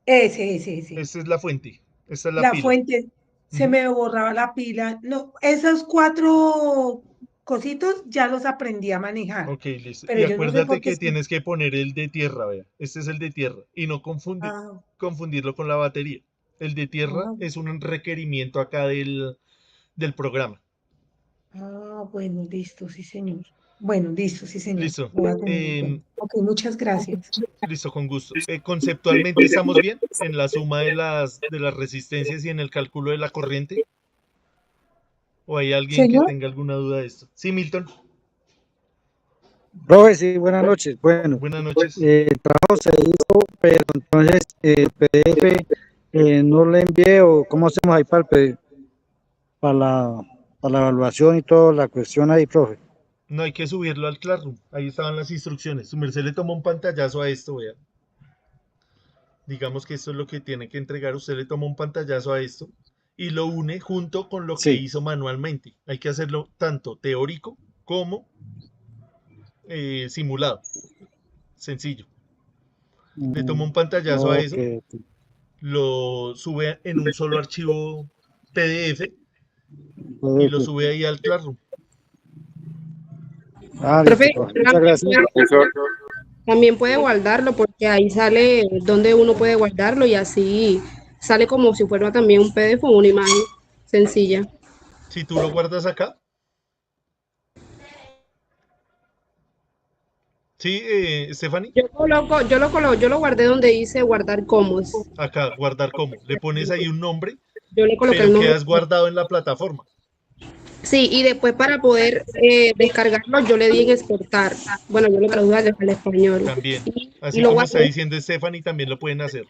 S1: Esta es la fuente, esta es la
S12: La
S1: pila.
S12: fuente, se
S1: Ujú.
S12: me borraba la pila. No, esos 4 cositos ya los aprendí a manejar,
S1: Ok, listo.
S12: pero
S1: Y
S12: yo no sé
S1: acuérdate
S12: por qué.
S1: que tienes que poner el de tierra, vea. Este es el de tierra. Y no
S12: Ah,
S1: confundirlo con la batería. El de tierra
S12: ah,
S1: es un requerimiento acá del programa.
S12: bueno, listo, sí, señor. Bueno, listo, sí, señor.
S1: Listo.
S12: Lo voy a tener en cuenta. Ok, muchas gracias.
S1: Listo, con gusto. Conceptualmente estamos bien en la suma de las resistencias y en el cálculo de la corriente. ¿O hay alguien que
S12: Señor,
S1: tenga alguna duda de esto? Sí, Milton.
S13: Profe, sí, buenas noches. Bueno,
S1: Buenas noches.
S13: el trabajo se hizo, pero entonces el PDF no le envié o cómo hacemos ahí para, para la evaluación y toda la cuestión ahí, profe.
S1: No hay que subirlo al Classroom. Ahí estaban las instrucciones. Su merced le tomó un pantallazo a esto, vea. Digamos que esto es lo que tiene que entregar. Usted le toma un pantallazo a esto y lo une junto con lo que
S13: Sí.
S1: hizo manualmente. Hay que hacerlo tanto teórico como simulado. Sencillo. Le toma un pantallazo a
S13: Ok,
S1: eso, lo sube en un solo archivo PDF y lo sube ahí al Classroom.
S13: Ah, listo,
S8: Profe,
S13: profe. Muchas gracias.
S7: Profesor,
S8: también puede guardarlo porque ahí sale donde uno puede guardarlo y así sale como si fuera también un PDF o una imagen sencilla.
S1: Si tú lo guardas acá, sí, Stephanie,
S8: Yo lo guardé donde dice guardar como.
S1: acá, guardar como. Le pones ahí un nombre,
S8: Yo le coloqué el
S1: pero
S8: nombre.
S1: quedas guardado en la plataforma.
S8: Sí, y después para poder descargarlo, yo le di en exportar. Bueno, yo lo traduje al español.
S1: También.
S8: Y
S1: Así
S8: lo
S1: como está
S8: guardé.
S1: diciendo Stephanie, también lo pueden hacer.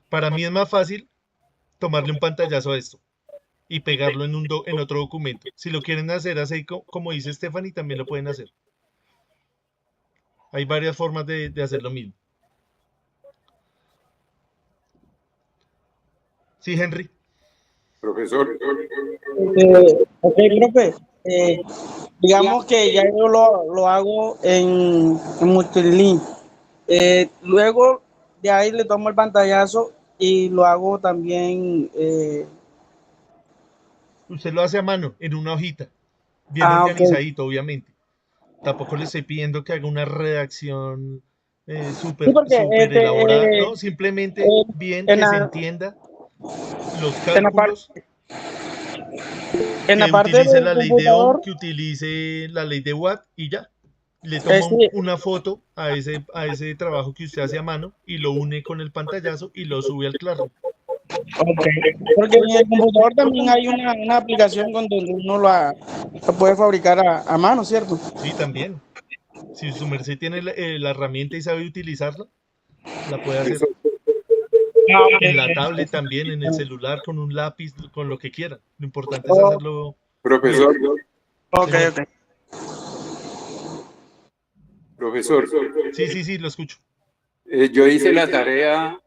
S1: Para mí es más fácil tomarle un pantallazo a esto y pegarlo en otro documento. Si lo quieren hacer así como dice Stephanie, también lo pueden hacer. Hay varias formas de hacer lo mismo. Sí, Henry.
S7: profesor,
S13: Ok, profe. Digamos que ya yo lo hago en Multilink. Luego de ahí le tomo el pantallazo y lo hago también.
S1: Usted lo hace a mano, en una hojita. Bien
S13: Ok.
S1: organizadito, obviamente. Tampoco le estoy pidiendo que haga una redacción
S13: Sí, porque
S1: súper elaborada. No, simplemente bien
S13: en
S1: que se
S13: la,
S1: entienda los
S13: en la parte
S1: cálculos,
S13: en la
S1: que
S13: parte
S1: utilice
S13: del
S1: la ley de Ohm,
S13: computador,
S1: que utilice la ley de Watt y ya. Le toma
S13: sí,
S1: una foto a ese trabajo que usted hace a mano y lo une con el pantallazo y lo sube al Classroom.
S13: ok. Porque en el computador también hay una aplicación donde uno lo puede fabricar a mano, ¿cierto?
S1: Sí, también. Si su merced tiene la herramienta y sabe utilizarla, la puede hacer. En la tablet también, en el celular, con un lápiz, con lo que quiera. Lo importante es hacerlo bien.
S7: profesor,
S13: Ok,
S1: Señor.
S13: ok.
S7: profesor.
S1: Sí, lo escucho.
S7: Yo hice la tarea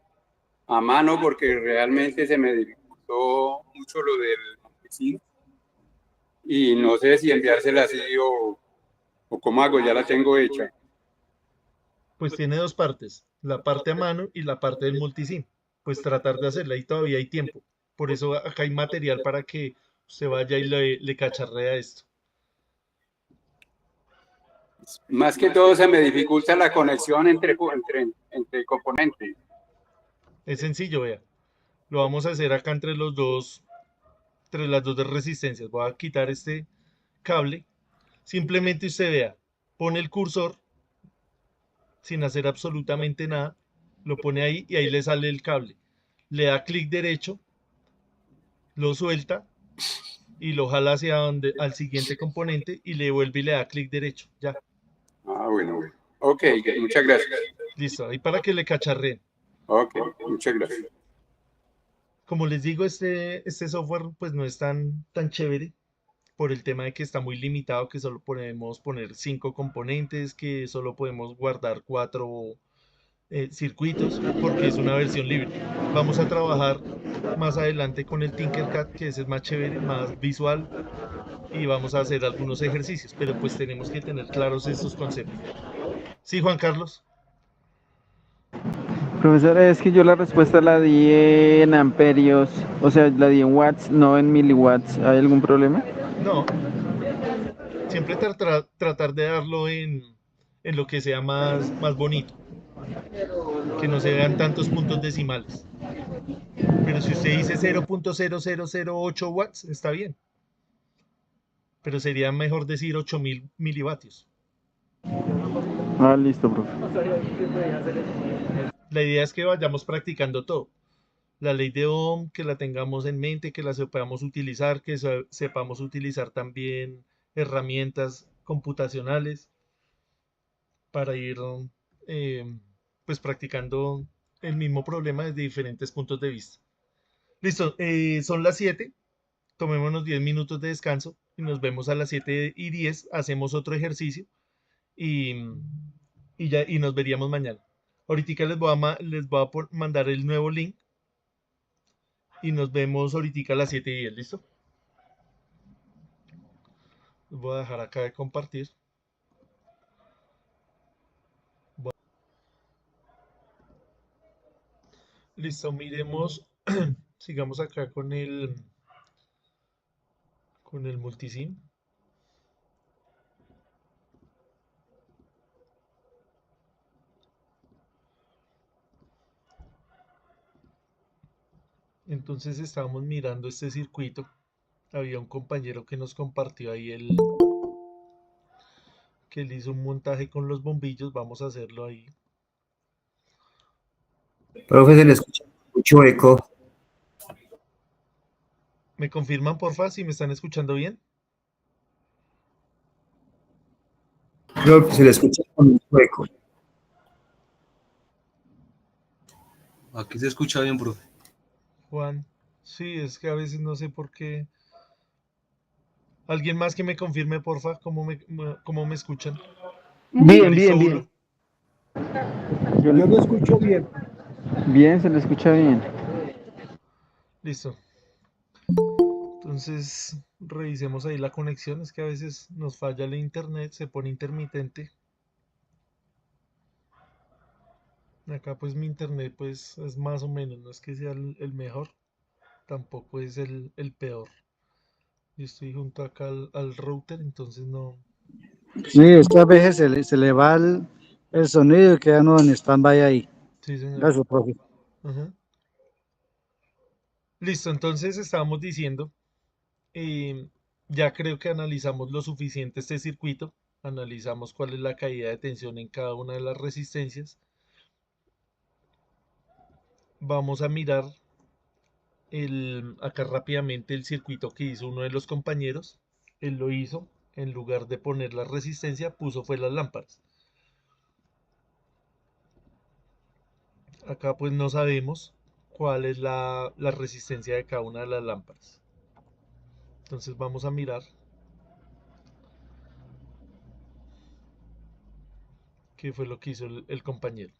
S7: a mano porque realmente se me dificultó mucho lo del marquesín y no sé si enviársela así o cómo hago, ya la tengo hecha.
S1: Pues tiene dos partes, la parte a mano y la parte del multisim. Pues tratar de hacerla y todavía hay tiempo. Por eso acá hay material para que usted vaya y le cacharrea esto.
S7: Más que todo se me dificulta la conexión entre componentes.
S1: Es sencillo, vea. Lo vamos a hacer acá entre las dos de resistencias. Voy a quitar este cable. Simplemente usted vea, pone el cursor sin hacer absolutamente nada, lo pone ahí y ahí le sale el cable. Le da clic derecho lo suelta y lo jala hacia donde, al siguiente componente y le vuelve y le da clic derecho. Ya.
S7: Ah, bueno. Ok, muchas gracias.
S1: Listo, ahí para que le cacharreen.
S7: Ok, muchas gracias.
S1: Como les digo, este software pues no es tan chévere por el tema de que está muy limitado, que solo podemos poner 5 componentes, que solo podemos guardar 4 circuitos, porque es una versión libre. Vamos a trabajar más adelante con el Tinkercad, que ese es más chévere, más visual, y vamos a hacer algunos ejercicios, pero pues tenemos que tener claros estos conceptos. Sí, Juan Carlos.
S9: Profesor, es que yo la respuesta la di en amperios, o sea, la di en watts, no en miliwatts. ¿Hay algún problema?
S1: No. Siempre tratar de darlo en lo que sea más bonito. Que no se vean tantos puntos decimales. Pero si usted dice 0.0008 watts, está bien. Pero sería mejor decir 8000 milivatios.
S9: Ah, listo, profe.
S1: La idea es que vayamos practicando todo. La ley de Ohm, que la tengamos en mente, que la sepamos utilizar, que sepamos utilizar también herramientas computacionales para ir pues practicando el mismo problema desde diferentes puntos de vista. Listo, son las 7, tomémonos 10 minutos de descanso y nos vemos a las 7:10, hacemos otro ejercicio y nos veríamos mañana. Ahorita les voy a mandar el nuevo link y nos vemos ahorita a las 7:10, ¿listo? Les voy a dejar acá de compartir. Listo, miremos, sigamos acá con el multisim. Entonces estábamos mirando este circuito. Había un compañero que nos compartió ahí que él hizo un montaje con los bombillos. Vamos a hacerlo ahí.
S4: Profe, se le escucha mucho eco.
S1: ¿Me confirman, porfa, si me están escuchando bien?
S4: No, se le escucha con mucho eco.
S3: Aquí se escucha bien, profe.
S1: Juan, sí, es que a veces no sé por qué. ¿Alguien más que me confirme, porfa, cómo me escuchan?
S6: Bien, bien.
S11: Yo lo escucho bien.
S9: Bien, se le escucha bien.
S1: Listo. Entonces, revisemos ahí la conexión. Es que a veces nos falla el internet, se pone intermitente. Acá pues mi internet pues es más o menos, no es que sea el mejor, tampoco es el peor. Yo estoy junto acá al router, entonces no.
S14: Sí, es que a veces se le va el sonido y queda uno en stand-by ahí.
S1: Sí, señor.
S14: Gracias, profe.
S1: Ajá. Listo, entonces estábamos diciendo, ya creo que analizamos lo suficiente este circuito, analizamos cuál es la caída de tensión en cada una de las resistencias. Vamos a mirar acá rápidamente el circuito que hizo uno de los compañeros. Él lo hizo, en lugar de poner la resistencia, puso fue las lámparas. Acá pues no sabemos cuál es la resistencia de cada una de las lámparas. Entonces vamos a mirar qué fue lo que hizo el compañero.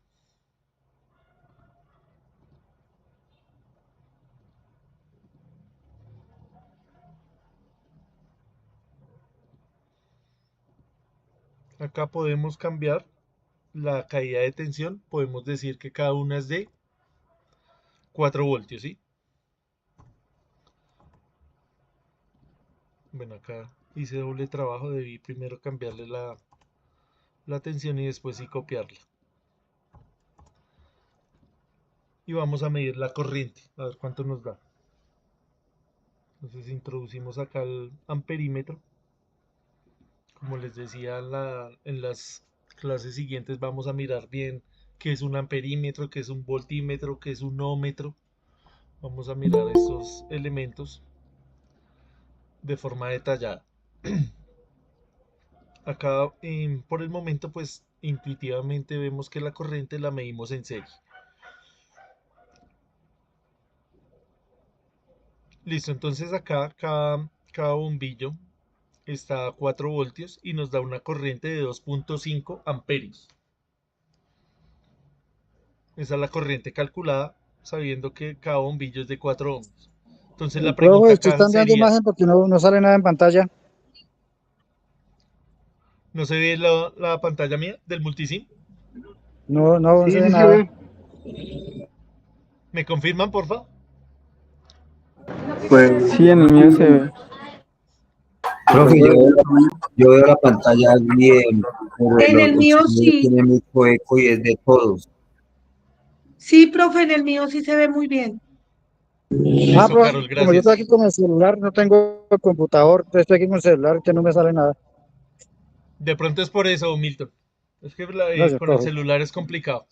S1: Acá podemos cambiar la caída de tensión. Podemos decir que cada una es de 4 voltios, ¿sí? Bueno, acá hice doble trabajo. Debí primero cambiarle la tensión y después sí copiarla. Y vamos a medir la corriente, a ver cuánto nos da. Entonces introducimos acá el amperímetro. Como les decía en las clases siguientes, vamos a mirar bien qué es un amperímetro, qué es un voltímetro, qué es un ohmmetro. Vamos a mirar estos elementos de forma detallada. Acá, por el momento, pues intuitivamente vemos que la corriente la medimos en serie. Listo, entonces acá cada bombillo está a 4 voltios y nos da una corriente de 2.5 amperios. Esa es la corriente calculada sabiendo que cada bombillo es de 4 ohms. Entonces la
S14: Profe,
S1: pregunta
S14: usted
S1: acá
S14: está enviando
S1: sería,
S14: imagen porque no sale nada en pantalla.
S1: ¿no se ve la pantalla mía del multisim?
S14: No se
S6: Sí,
S14: ve
S6: sí se
S14: nada.
S6: ve.
S1: ¿Me confirman, porfa?
S10: Pues
S9: Sí, en el mío se ve.
S4: Profe, yo veo la pantalla bien, pero
S12: En el
S4: el
S12: mío
S4: sonido
S12: sí.
S4: tiene mucho eco y es de todos.
S12: Sí, profe, en el mío sí se ve muy bien.
S1: Listo,
S14: Profe,
S1: Carol,
S14: como yo estoy
S1: gracias.
S14: aquí con el celular, no tengo computador, entonces estoy aquí con el celular que no me sale nada.
S1: De pronto es por eso, Milton. Es que
S14: Gracias,
S1: con el
S14: profe.
S1: celular es complicado.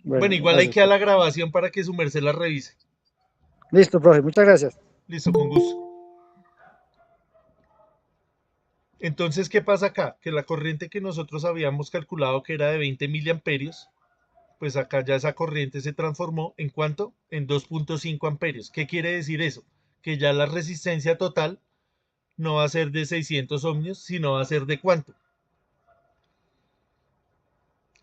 S1: Bueno,
S14: Bueno,
S1: igual hay
S14: gracias,
S1: que dar la
S14: profe.
S1: grabación para que su merced la revise.
S14: Listo, profe, muchas gracias.
S1: Listo, con gusto. Entonces, ¿qué pasa acá? Que la corriente que nosotros habíamos calculado que era de 20 miliamperios, pues acá ya esa corriente se transformó en ¿cuánto? En 2.5 amperios. ¿Qué quiere decir eso? Que ya la resistencia total no va a ser de 600 ohmios, sino va a ser de ¿cuánto?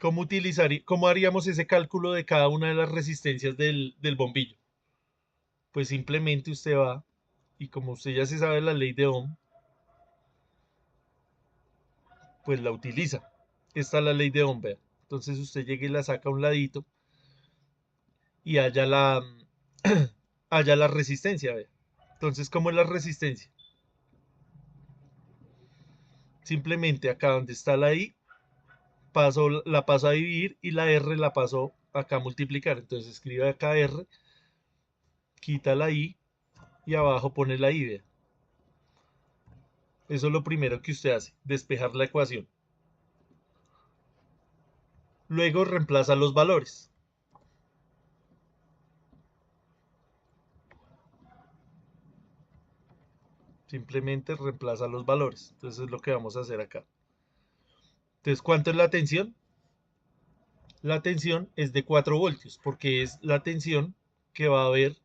S1: ¿Cómo haríamos ese cálculo de cada una de las resistencias del bombillo? Pues simplemente usted va, y como usted ya se sabe la ley de Ohm, pues la utiliza. Esta es la ley de Ohm, vea. Entonces usted llega y la saca a un ladito y haya la resistencia, vea. Entonces, ¿cómo es la resistencia? Simplemente acá donde está la I, la paso a dividir y la R la paso acá a multiplicar. Entonces escribe acá R, quita la I y abajo pone la I, vea. Eso es lo primero que usted hace, despejar la ecuación. Luego reemplaza los valores. Simplemente reemplaza los valores. Entonces es lo que vamos a hacer acá. Entonces, ¿cuánto es la tensión? La tensión es de 4 voltios, porque es la tensión que va a haber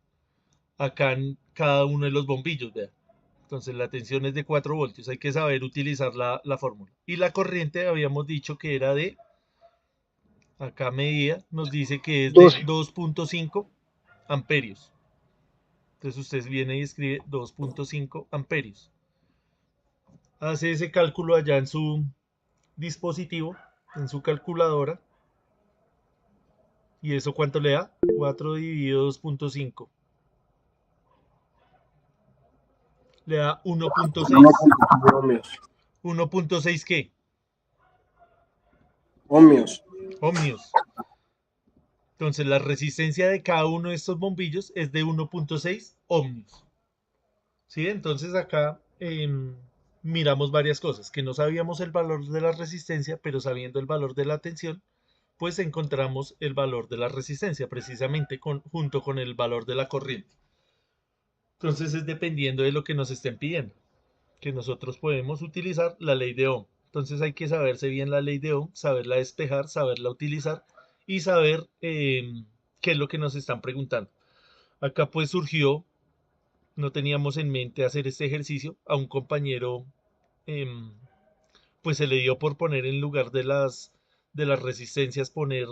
S1: acá en cada uno de los bombillos, vea. Entonces la tensión es de 4 voltios, hay que saber utilizar la fórmula. Y la corriente habíamos dicho que era de, acá medida, nos dice que es de
S6: 12.
S1: 2.5 amperios. Entonces usted viene y escribe 2.5 amperios. Hace ese cálculo allá en su dispositivo, en su calculadora. ¿Y eso cuánto le da? 4 dividido 2.5. Le da 1.6.
S10: ohmios.
S1: ¿1.6 qué?
S10: Ohmios.
S1: Ohmios. Entonces la resistencia de cada uno de estos bombillos es de 1.6 ohmios. ¿Sí? Entonces acá miramos varias cosas, que no sabíamos el valor de la resistencia, pero sabiendo el valor de la tensión, pues encontramos el valor de la resistencia, precisamente junto con el valor de la corriente. Entonces es dependiendo de lo que nos estén pidiendo, que nosotros podemos utilizar la ley de Ohm. Entonces hay que saberse bien la ley de Ohm, saberla despejar, saberla utilizar y saber qué es lo que nos están preguntando. Acá pues surgió, no teníamos en mente hacer este ejercicio, a un compañero pues se le dio por poner en lugar de las resistencias, poner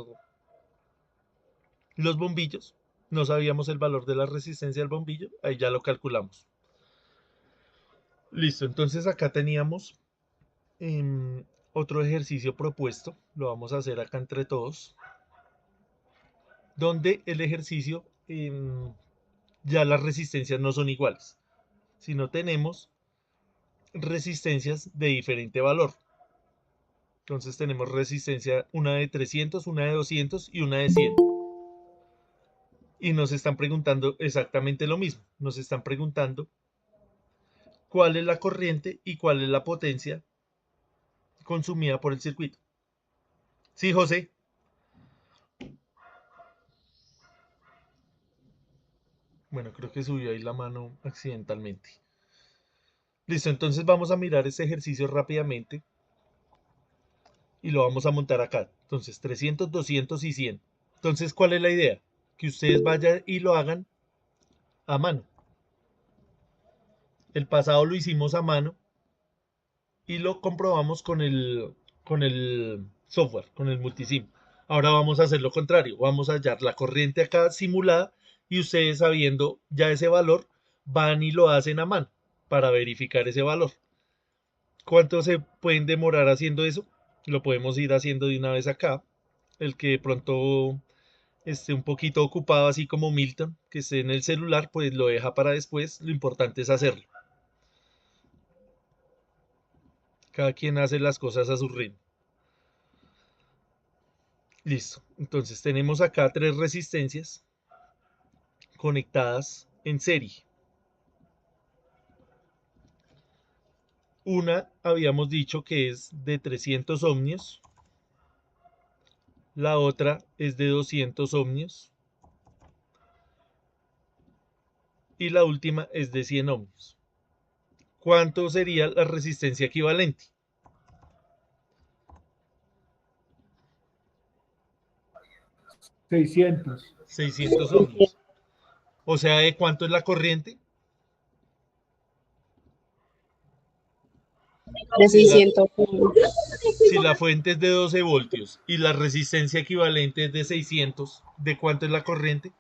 S1: los bombillos. No sabíamos el valor de la resistencia del bombillo, ahí ya lo calculamos. Listo, entonces acá teníamos otro ejercicio propuesto, lo vamos a hacer acá entre todos, donde el ejercicio ya las resistencias no son iguales, sino tenemos resistencias de diferente valor. Entonces tenemos resistencia, una de 300, una de 200 y una de 100. Y nos están preguntando exactamente lo mismo. Nos están preguntando cuál es la corriente y cuál es la potencia consumida por el circuito. Sí, José. Bueno, creo que subió ahí la mano accidentalmente. Listo, entonces vamos a mirar este ejercicio rápidamente y lo vamos a montar acá. Entonces, 300, 200 y 100. Entonces, ¿cuál es la idea? Que ustedes vayan y lo hagan a mano. El pasado lo hicimos a mano y lo comprobamos con el software, con el multisim. Ahora vamos a hacer lo contrario. Vamos a hallar la corriente acá simulada y ustedes sabiendo ya ese valor, van y lo hacen a mano para verificar ese valor. ¿Cuánto se pueden demorar haciendo eso? Lo podemos ir haciendo de una vez acá. El que de pronto esté un poquito ocupado, así como Milton, que esté en el celular, pues lo deja para después. Lo importante es hacerlo. Cada quien hace las cosas a su ritmo. Listo. Entonces tenemos acá 3 resistencias conectadas en serie. Una habíamos dicho que es de 300 ohmios. La otra es de 200 ohmios. Y la última es de 100 ohmios. ¿Cuánto sería la resistencia equivalente?
S11: 600.
S1: 600 ohmios. O sea, ¿de cuánto es la corriente?
S8: De
S1: Si la,
S8: 600.
S1: si la fuente es de 12 voltios y la resistencia equivalente es de 600, ¿de cuánto es la corriente?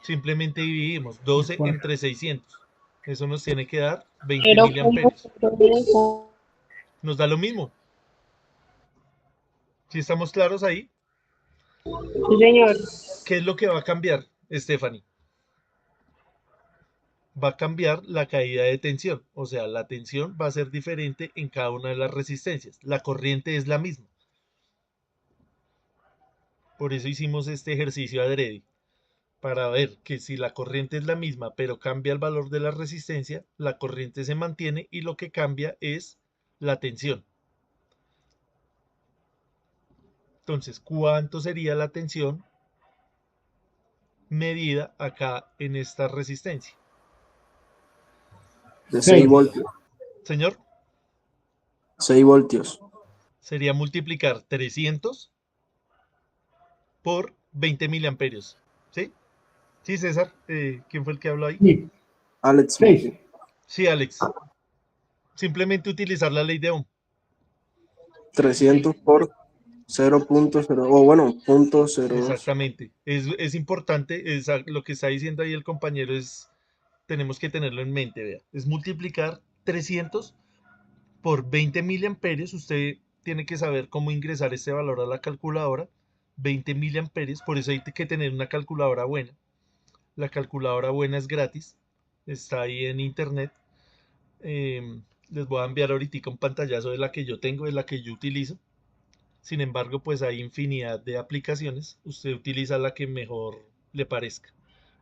S1: Simplemente dividimos 12 entre 600. Eso nos tiene que dar 20
S8: Pero
S1: miliamperios.
S8: ¿cómo?
S1: Nos da lo mismo. ¿Sí estamos claros ahí?
S8: Sí, señor.
S1: ¿Qué es lo que va a cambiar, Stephanie? Va a cambiar la caída de tensión. O sea, la tensión va a ser diferente en cada una de las resistencias. La corriente es la misma. Por eso hicimos este ejercicio adrede. Para ver que si la corriente es la misma, pero cambia el valor de la resistencia, la corriente se mantiene y lo que cambia es la tensión. Entonces, ¿cuánto sería la tensión medida acá en esta resistencia?
S10: De 6 voltios.
S1: Señor,
S10: 6 voltios.
S1: sería multiplicar 300 por 20 miliamperios. ¿Sí? Sí, César. ¿Quién fue el que habló ahí?
S11: Sí.
S10: Alex.
S11: 6.
S1: Sí, Alex. Simplemente utilizar la ley de Ohm.
S10: 300 por 0.0, o bueno, 0.02.
S1: Exactamente. Es importante, lo que está diciendo ahí el compañero tenemos que tenerlo en mente, vea. Es multiplicar 300 por 20 miliamperios. Usted tiene que saber cómo ingresar este valor a la calculadora. 20 miliamperios, por eso hay que tener una calculadora buena. La calculadora buena es gratis, está ahí en internet. Les voy a enviar ahorita un pantallazo de la que yo tengo, de la que yo utilizo. Sin embargo, pues hay infinidad de aplicaciones. Usted utiliza la que mejor le parezca.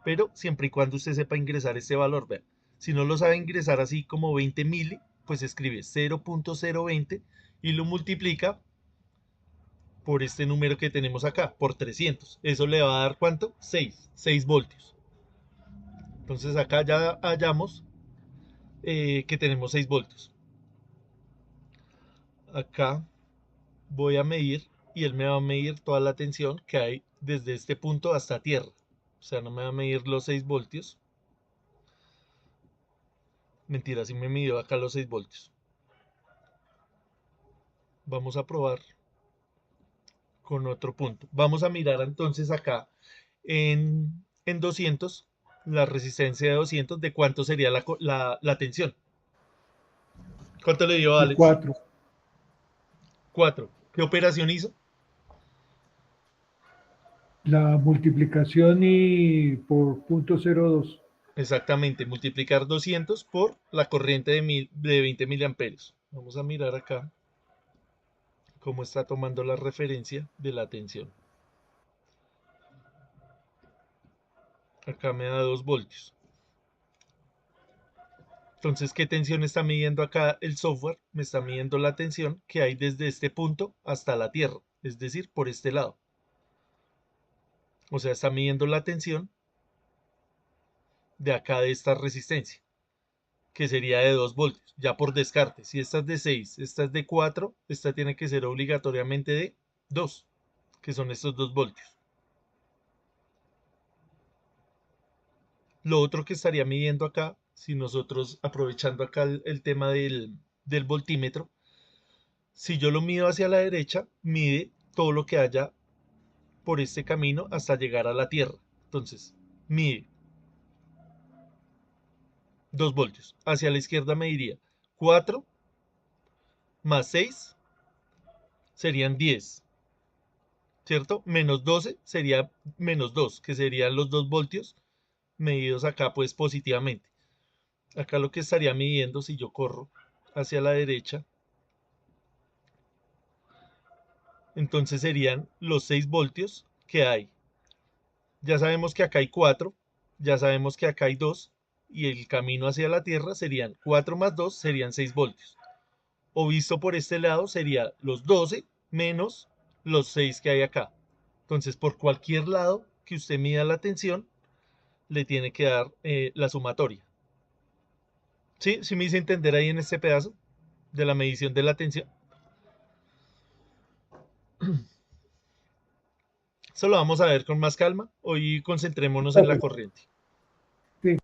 S1: Pero siempre y cuando usted sepa ingresar este valor, vean. Si no lo sabe ingresar así como 20 mili, pues escribe 0.020 y lo multiplica por este número que tenemos acá, por 300. Eso le va a dar ¿cuánto? 6 voltios. Entonces acá ya hallamos que tenemos 6 voltios. Acá voy a medir y él me va a medir toda la tensión que hay desde este punto hasta tierra. O sea, no me va a medir los 6 voltios. Mentira, sí me midió acá los 6 voltios. Vamos a probar con otro punto. Vamos a mirar entonces acá en 200, la resistencia de 200, de cuánto sería la tensión. ¿Cuánto le dio Alex?
S11: 4.
S1: 4. ¿Qué operación hizo?
S11: La multiplicación y por 0.02.
S1: Exactamente, multiplicar 200 por la corriente de 20 miliamperios. Vamos a mirar acá cómo está tomando la referencia de la tensión. Acá me da 2 voltios. Entonces, ¿qué tensión está midiendo acá el software? Me está midiendo la tensión que hay desde este punto hasta la Tierra, es decir, por este lado. O sea, está midiendo la tensión de acá de esta resistencia. que sería de 2 voltios, ya por descarte. Si esta es de 6, esta es de 4, esta tiene que ser obligatoriamente de 2, que son estos 2 voltios. Lo otro que estaría midiendo acá, si nosotros aprovechando acá el tema del voltímetro, si yo lo mido hacia la derecha, mide todo lo que haya por este camino hasta llegar a la Tierra. Entonces, mide 2 voltios. Hacia la izquierda mediría 4 más 6 serían 10, ¿cierto? Menos 12 sería menos 2, que serían los 2 voltios medidos acá pues positivamente. Acá lo que estaría midiendo si yo corro hacia la derecha, entonces serían los 6 voltios que hay. Ya sabemos que acá hay 4, ya sabemos que acá hay 2, y el camino hacia la Tierra serían 4 más 2, serían 6 voltios. O visto por este lado sería los 12 menos los 6 que hay acá. Entonces por cualquier lado que usted mida la tensión, le tiene que dar la sumatoria. ¿Sí? ¿Sí me hice entender ahí en este pedazo de la medición de la tensión? Eso lo vamos a ver con más calma. Hoy concentrémonos en la corriente.
S11: Sí.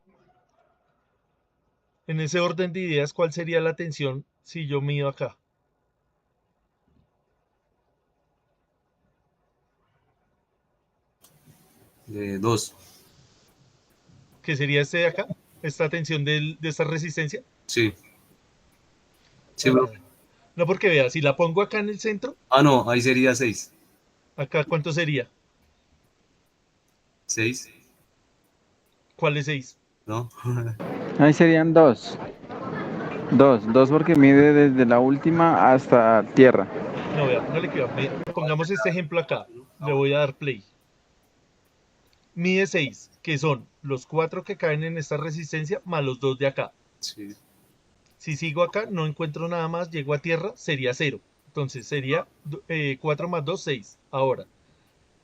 S1: En ese orden de ideas, ¿cuál sería la tensión si yo mido acá?
S3: De 2.
S1: ¿Qué sería este de acá? ¿Esta tensión de esta resistencia?
S3: Sí. Sí, bro.
S1: No, porque vea, si la pongo acá en el centro,
S3: Ah, no, ahí sería 6.
S1: acá ¿cuánto sería?
S3: 6,
S1: ¿Cuál es 6?
S3: ¿no?
S9: Ahí serían 2. 2 porque mide desde la última hasta tierra.
S1: No, vea, póngale cuidado. Pongamos este ejemplo acá. Le voy a dar play. Mide 6, que son los 4 que caen en esta resistencia más los 2 de acá.
S3: Sí.
S1: Si sigo acá, no encuentro nada más, llego a tierra, sería 0. Entonces sería 4 más 2, 6. Ahora,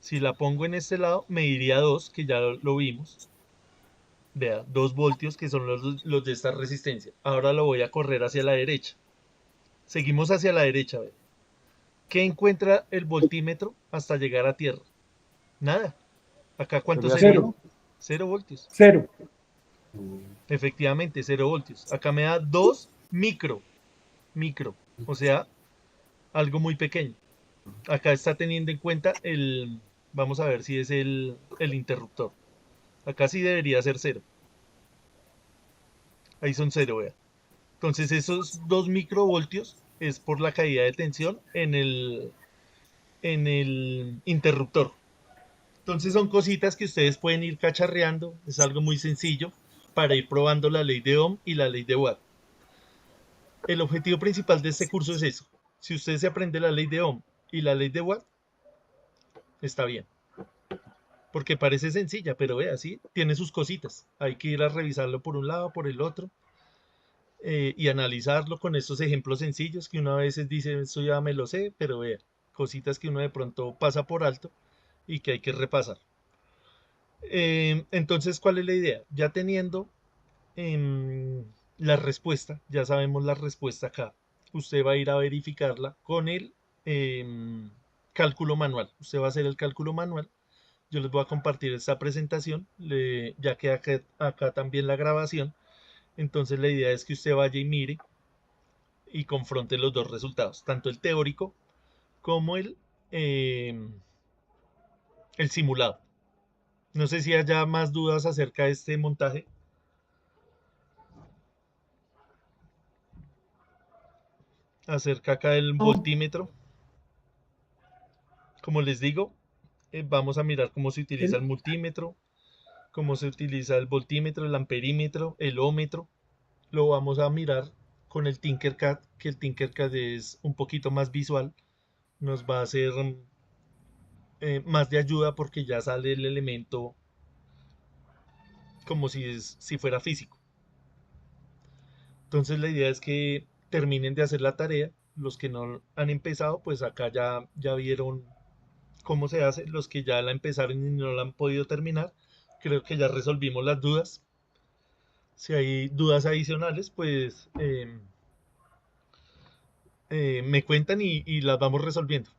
S1: si la pongo en este lado, me iría 2, que ya lo vimos. Vea, 2 voltios, que son los de esta resistencia. Ahora lo voy a correr hacia la derecha. Seguimos hacia la derecha, vea. ¿Qué encuentra el voltímetro hasta llegar a tierra? Nada. ¿Acá cuánto sería?
S11: 0.
S1: 0 voltios.
S11: 0.
S1: Efectivamente, 0 voltios. Acá me da 2 micro. O sea, algo muy pequeño. Acá está teniendo en cuenta vamos a ver si es el interruptor. Acá sí debería ser 0. Ahí son 0, vea. Entonces esos 2 microvoltios es por la caída de tensión en el interruptor. Entonces son cositas que ustedes pueden ir cacharreando. Es algo muy sencillo para ir probando la ley de Ohm y la ley de Watt. El objetivo principal de este curso es eso. Si usted se aprende la ley de Ohm y la ley de Watt, está bien. Porque parece sencilla, pero vea, sí, tiene sus cositas. Hay que ir a revisarlo por un lado, por el otro, y analizarlo con estos ejemplos sencillos que uno a veces dice, esto ya me lo sé, pero vea, cositas que uno de pronto pasa por alto y que hay que repasar. Entonces, ¿cuál es la idea? Ya teniendo la respuesta, ya sabemos la respuesta acá, usted va a ir a verificarla con el cálculo manual. Usted va a hacer el cálculo manual. Yo les voy a compartir esta presentación, ya que acá también la grabación. Entonces la idea es que usted vaya y mire y confronte los dos resultados, tanto el teórico como el simulado. No sé si haya más dudas acerca de este montaje. Acerca acá del voltímetro. Como les digo, vamos a mirar cómo se utiliza el multímetro, cómo se utiliza el voltímetro, el amperímetro, el ómetro. Lo vamos a mirar con el Tinkercad, que el Tinkercad es un poquito más visual. Nos va a hacer más de ayuda porque ya sale el elemento como si fuera físico. Entonces la idea es que terminen de hacer la tarea. Los que no han empezado, pues acá ya vieron cómo se hace. Los que ya la empezaron y no la han podido terminar, creo que ya resolvimos las dudas. Si hay dudas adicionales, pues me cuentan y las vamos resolviendo.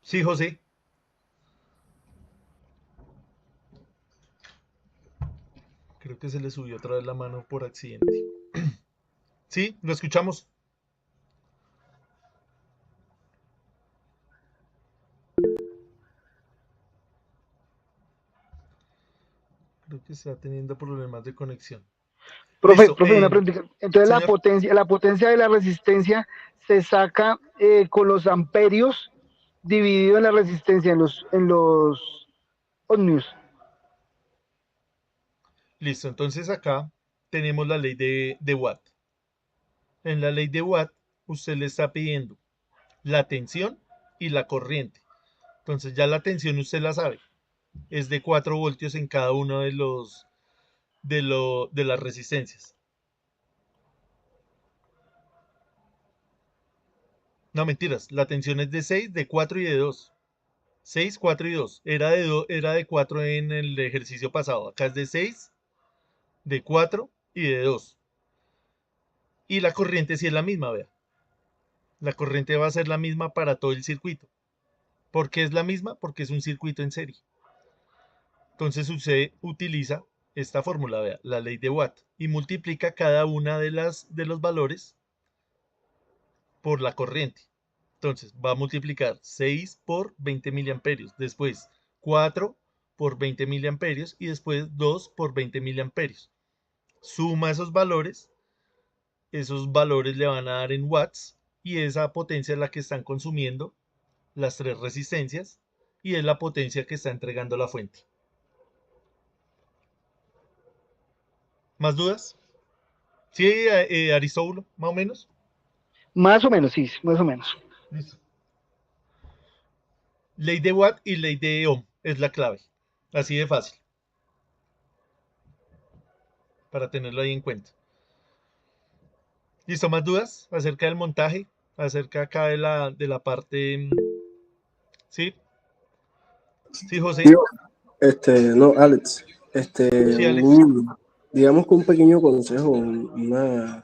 S1: Sí, José. Creo que se le subió otra vez la mano por accidente. Sí, lo escuchamos. Creo que está teniendo problemas de conexión.
S6: Profe,
S1: Listo.
S6: profe, una pregunta. Entonces
S1: Señor.
S6: la potencia de la resistencia se saca con los amperios dividido en la resistencia en los ohmios.
S1: Listo, entonces acá tenemos la ley de Watt. En la ley de Watt, usted le está pidiendo la tensión y la corriente. Entonces ya la tensión usted la sabe. Es de 4 voltios en cada uno de las resistencias. No, mentiras. La tensión es de 6, de 4 y de 2. 6, 4 y 2. Era de 4 en el ejercicio pasado. Acá es de 6, de 4 y de 2. Y la corriente sí es la misma, vea. La corriente va a ser la misma para todo el circuito. ¿Por qué es la misma? Porque es un circuito en serie. Entonces usted utiliza esta fórmula, vea, la ley de Watt, y multiplica cada una de los valores por la corriente. Entonces va a multiplicar 6 por 20 miliamperios, después 4 por 20 miliamperios y después 2 por 20 miliamperios. Suma esos valores le van a dar en watts y esa potencia es la que están consumiendo las 3 resistencias y es la potencia que está entregando la fuente. ¿Más dudas? ¿Sí, Aristóbulo, más o menos?
S6: Más o menos, sí, más o menos.
S1: Listo. Ley de Watt y ley de Ohm es la clave. Así de fácil. Para tenerlo ahí en cuenta. ¿Listo? ¿Más dudas acerca del montaje? Acerca acá de la parte... ¿Sí? Sí, José.
S10: No, Alex.
S1: Sí, Alex.
S10: Digamos que un pequeño consejo, una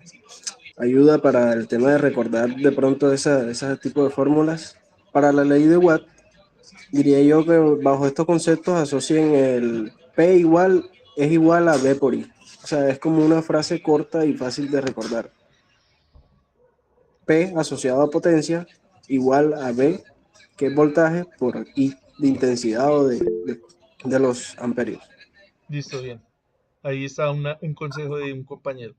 S10: ayuda para el tema de recordar de pronto ese tipo de fórmulas. Para la ley de Watt, diría yo que bajo estos conceptos asocien el P es igual a V por I. O sea, es como una frase corta y fácil de recordar. P asociado a potencia igual a V, que es voltaje, por I de intensidad o de los amperios.
S1: Listo, bien. Ahí está un consejo de un compañero.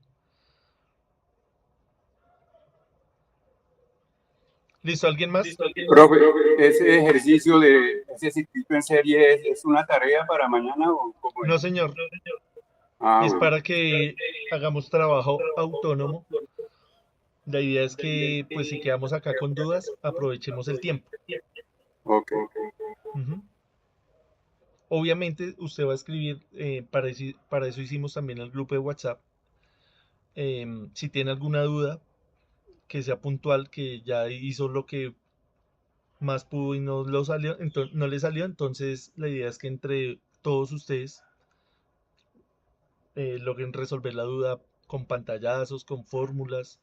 S1: ¿Listo? ¿Alguien más?
S7: Profe, ¿ese ejercicio de ese circuito en serie es una tarea para mañana o cómo es?
S1: No, señor. Es
S7: Bueno.
S1: para que hagamos trabajo autónomo. La idea es que, pues, si quedamos acá con dudas, aprovechemos el tiempo.
S7: Ok.
S1: Obviamente, usted va a escribir, para eso hicimos también el grupo de WhatsApp. Si tiene alguna duda, que sea puntual, que ya hizo lo que más pudo y no le salió, entonces la idea es que entre todos ustedes logren resolver la duda con pantallazos, con fórmulas.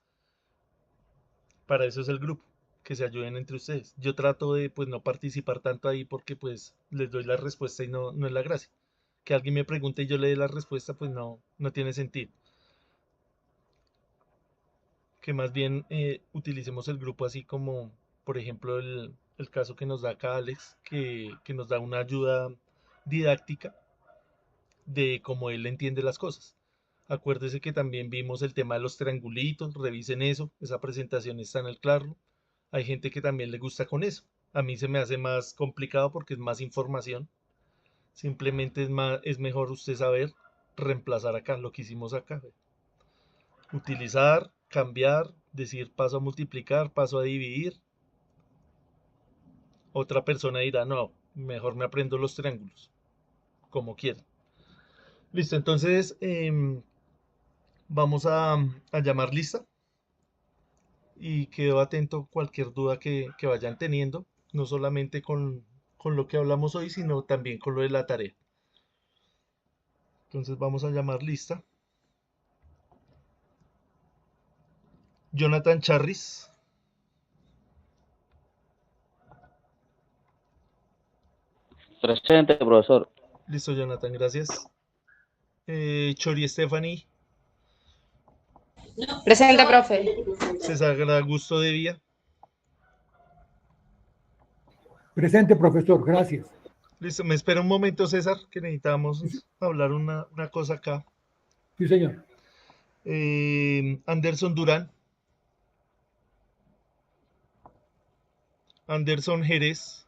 S1: Para eso es el grupo, que se ayuden entre ustedes. Yo trato de pues no participar tanto ahí porque pues les doy la respuesta y no es la gracia. Que alguien me pregunte y yo le dé la respuesta, pues no tiene sentido. Que más bien utilicemos el grupo así como, por ejemplo, el caso que nos da acá Alex, que nos da una ayuda didáctica de cómo él entiende las cosas. Acuérdese que también vimos el tema de los triangulitos, revisen eso, esa presentación está en el Claro. Hay gente que también le gusta con eso. A mí se me hace más complicado porque es más información. Simplemente es mejor usted saber reemplazar acá lo que hicimos acá. Utilizar, cambiar, decir paso a multiplicar, paso a dividir. Otra persona dirá, no, mejor me aprendo los triángulos, como quiera. Listo, entonces vamos a llamar lista y quedo atento a cualquier duda que vayan teniendo, no solamente con lo que hablamos hoy, sino también con lo de la tarea. Entonces vamos a llamar lista. Jonathan Charris.
S5: Presente, profesor.
S1: Listo, Jonathan, gracias. Chori Stephanie.
S8: Presente, profe.
S1: César Augusto de Vía.
S11: Presente, profesor, gracias.
S1: Listo, me espera un momento, César, que necesitamos hablar una cosa acá.
S11: Sí, señor.
S1: Anderson Durán. Anderson Jerez.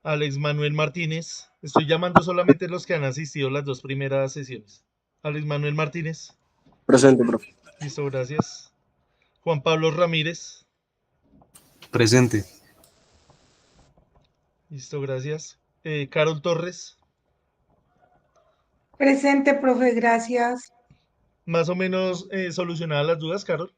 S1: Alex Manuel Martínez. Estoy llamando solamente los que han asistido las 2 primeras sesiones. Alex Manuel Martínez.
S10: Presente, profe.
S1: Listo, gracias. Juan Pablo Ramírez.
S3: Presente.
S1: Listo, gracias. Carol Torres.
S12: Presente, profe, gracias.
S1: Más o menos solucionadas las dudas, Carol.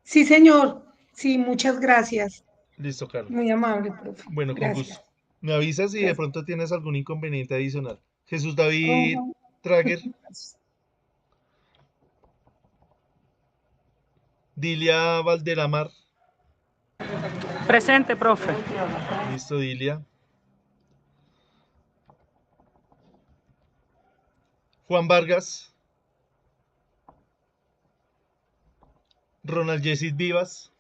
S12: Sí, señor. Sí, muchas gracias.
S1: Listo, Carol.
S12: Muy amable, profe.
S1: Bueno, con
S12: Gracias.
S1: gusto. Me avisas si de
S12: Gracias.
S1: pronto tienes algún inconveniente adicional. Jesús David
S12: Ujú.
S1: Trager. Dilia Valdelamar.
S15: Presente, profe.
S1: Listo, Dilia. Juan Vargas. Ronald Yesid Vivas.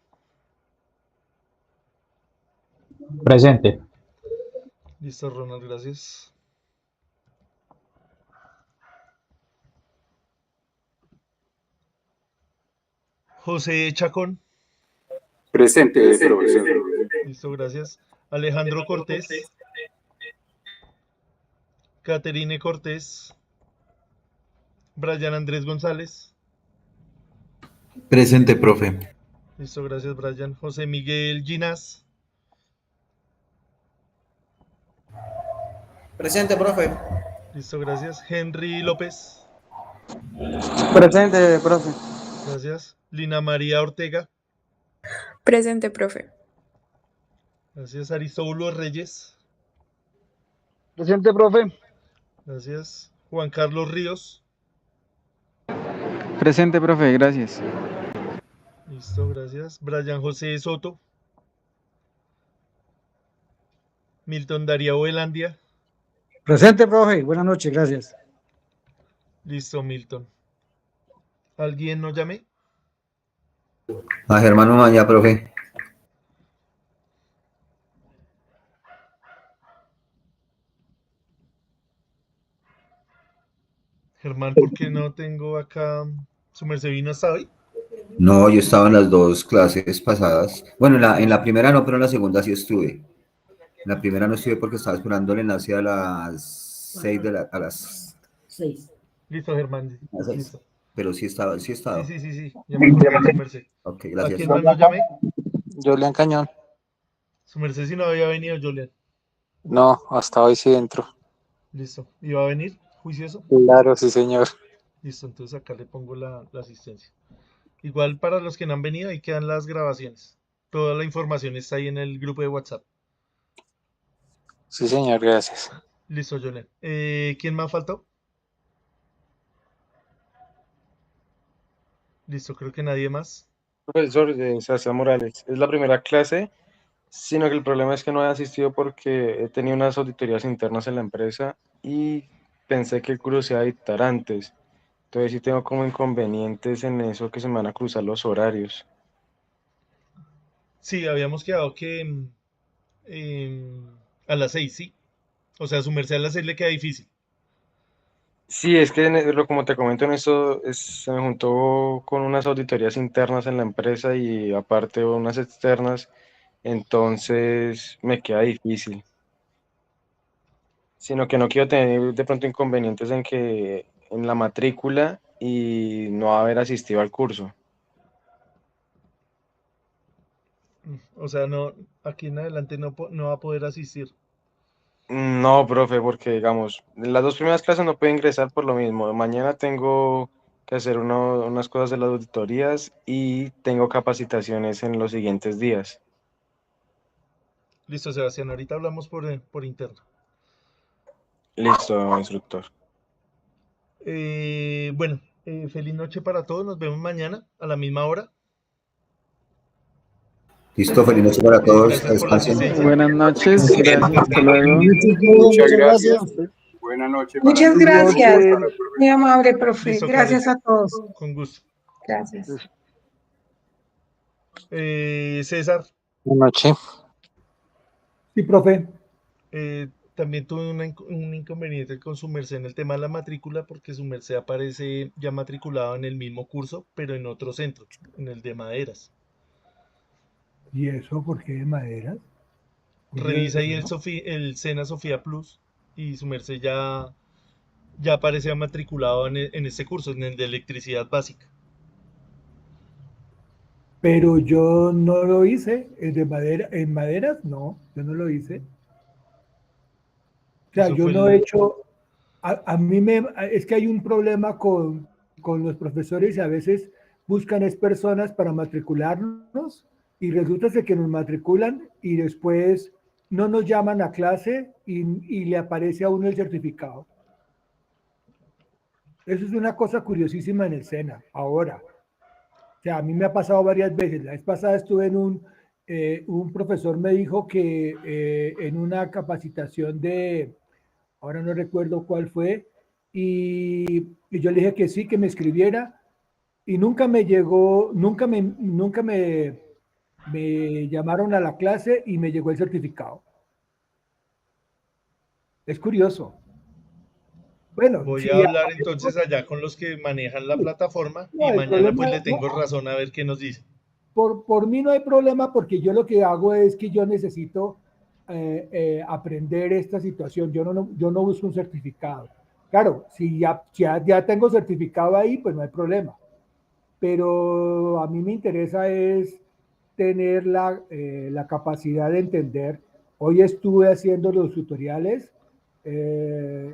S16: Presente.
S1: Listo, Ronald, gracias. José Chacón.
S7: Presente, profesor.
S1: Listo, gracias. Alejandro Cortés. Caterine Cortés. Brian Andrés González.
S2: Presente, profe.
S1: Listo, gracias, Brian. José Miguel Ginás.
S17: Presente, profe.
S1: Listo, gracias. Henry López.
S13: Presente, profe.
S1: Gracias. Lina María Ortega.
S18: Presente, profe.
S1: Gracias. Aristóbulo Reyes.
S6: Presente, profe.
S1: Gracias. Juan Carlos Ríos.
S9: Presente, profe, gracias.
S1: Listo, gracias. Brian José Soto. Milton Darío Velandia.
S14: Presente, profe. Buenas noches, gracias.
S1: Listo, Milton. ¿Alguien no llame?
S4: A Germán Umaña, profe.
S1: Germán, ¿por qué no tengo acá? ¿Su merced vino hasta hoy?
S4: No, yo estaba en las 2 clases pasadas. Bueno, en la primera no, pero en la segunda sí estuve. En la primera no estuve porque estaba esperando el enlace a las 6 a las
S18: 6.
S1: Listo, Germán.
S4: a las 6.
S1: Listo.
S4: Pero sí estaba, sí estaba.
S1: Sí. Ya me acordé de su merced.
S4: Ok,
S1: ¿A
S4: gracias.
S1: quién más no llamé?
S9: Julián Cañón.
S1: Su merced si no había venido, Julián.
S9: No, hasta hoy sí entro.
S1: Listo. ¿Iba a venir? ¿Juicioso?
S9: Claro, sí, señor.
S1: Listo, entonces acá le pongo la asistencia. Igual para los que no han venido, ahí quedan las grabaciones. Toda la información está ahí en el grupo de WhatsApp.
S9: Sí, señor, gracias.
S1: Listo, Julián. ¿Quién más faltó? Listo, creo que nadie más.
S19: Profesor Sebastián Morales, es la primera clase, sino que el problema es que no he asistido porque he tenido unas auditorías internas en la empresa y pensé que el curso se iba a dictar antes. Entonces sí tengo como inconvenientes en eso que se me van a cruzar los horarios.
S1: Sí, habíamos quedado que a las 6, ¿sí? O sea, su merced a las 6 le queda difícil.
S19: Sí, es que como te comento en esto, se me juntó con unas auditorías internas en la empresa y aparte unas externas, entonces me queda difícil. Sino que no quiero tener de pronto inconvenientes en la matrícula y no haber asistido al curso.
S1: O sea, no, aquí en adelante no va a poder asistir.
S19: No, profe, porque digamos, en las 2 primeras clases no puedo ingresar por lo mismo. Mañana tengo que hacer unas cosas de las auditorías y tengo capacitaciones en los siguientes días.
S1: Listo, Sebastián, ahorita hablamos por interno.
S19: Listo, instructor.
S1: Bueno, feliz noche para todos, nos vemos mañana a la misma hora.
S4: Listo, feliz noche para todos.
S1: Gracias por la
S4: Descansen.
S1: asistencia.
S9: Buenas noches, gracias, hasta luego.
S7: Muchas gracias. Buenas noches. para
S12: Muchas
S7: todos.
S12: gracias,
S7: Para el profe.
S12: muy amable, profe.
S1: Listo,
S12: Gracias
S1: Karen.
S12: a todos.
S1: Con gusto.
S12: Gracias.
S1: César,
S14: Buenas noches.
S11: Sí, profe.
S1: también tuve un inconveniente con su merced en el tema de la matrícula, porque su merced aparece ya matriculado en el mismo curso, pero en otro centro, en el de Maderas.
S11: ¿Y eso por qué de madera?
S1: Revisa ahí el Sena Sofía Plus y su merced ya aparece matriculado en este curso, en el de electricidad básica.
S11: Pero yo no lo hice, el de madera, en maderas no, yo no lo hice. O sea,
S1: Eso
S11: yo
S1: fue
S11: no he hecho, a mí es que hay un problema con los profesores y a veces buscan es personas para matricularnos y resulta ser que nos matriculan y después no nos llaman a clase y le aparece a uno el certificado. Eso es una cosa curiosísima en el SENA, ahora. O sea, a mí me ha pasado varias veces. La vez pasada estuve en un profesor me dijo que en una capacitación ahora no recuerdo cuál fue, y yo le dije que sí, que me escribiera, y nunca me llegó, nunca me llamaron a la clase y me llegó el certificado. Es curioso. Bueno,
S1: Voy
S11: sí,
S1: a hablar entonces allá con los que manejan la plataforma
S11: no,
S1: y
S11: el
S1: mañana pues
S11: problema-
S1: le tengo
S11: no.
S1: razón a ver qué nos dice.
S11: Por mí no hay problema porque yo lo que hago es que yo necesito aprender esta situación. Yo no busco un certificado. Claro, si ya tengo certificado ahí, pues no hay problema. Pero a mí me interesa es tener la capacidad de entender. Hoy estuve haciendo los tutoriales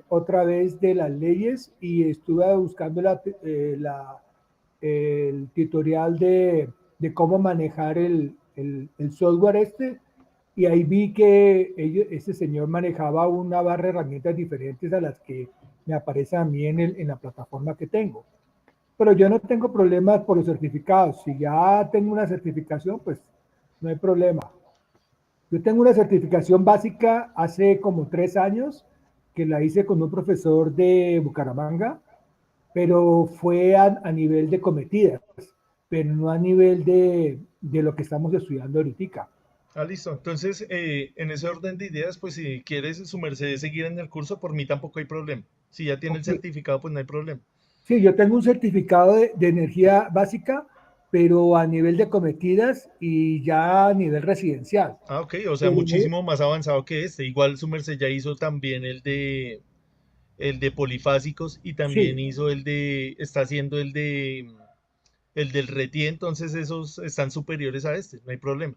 S11: otra vez de las leyes y estuve buscando el tutorial de cómo manejar el software y ahí vi que ese señor manejaba una barra de herramientas diferentes a las que me aparecen a mí en la plataforma que tengo. Pero yo no tengo problemas por los certificados. Si ya tengo una certificación, pues no hay problema. Yo tengo una certificación básica hace como 3 años que la hice con un profesor de Bucaramanga, pero fue a nivel de cometidas, pero no a nivel de lo que estamos estudiando ahorita.
S1: Ah, listo. Entonces, en ese orden de ideas, pues si quieres su merced seguir en el curso, por mí tampoco hay problema. Si ya tiene el certificado, pues no hay problema.
S11: Sí, yo tengo un certificado de energía básica, pero a nivel de cometidas y ya a nivel residencial.
S1: Ah, ok, o sea, muchísimo más avanzado que este. Igual su merced ya hizo también el de polifásicos y también
S11: Sí.
S1: hizo está haciendo el del RETIE, entonces esos están superiores a este, no hay problema.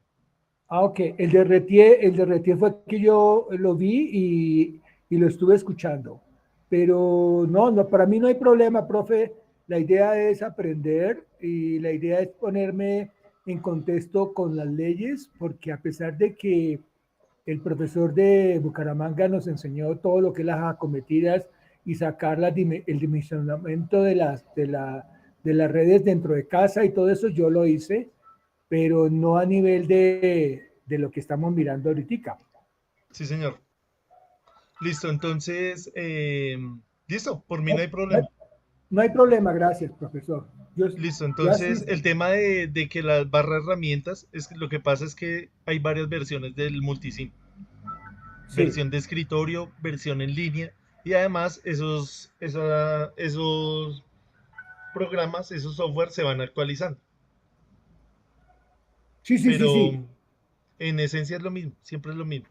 S11: Ah, ok. El de Retier fue que yo lo vi y lo estuve escuchando. Pero no, para mí no hay problema, profe. La idea es aprender y la idea es ponerme en contexto con las leyes, porque a pesar de que el profesor de Bucaramanga nos enseñó todo lo que es las acometidas y sacar el dimensionamiento de las redes dentro de casa y todo eso, yo lo hice, pero no a nivel de lo que estamos mirando ahorita.
S1: Sí, señor. Listo, entonces, listo, por mí no hay problema.
S11: No hay problema, gracias, profesor.
S1: Listo, entonces el tema de que las barras herramientas, lo que pasa es que hay varias versiones del multisim.
S11: Sí.
S1: Versión de escritorio, versión en línea, y además esos programas, esos software se van actualizando.
S11: Sí.
S1: Pero en esencia es lo mismo, siempre es lo mismo.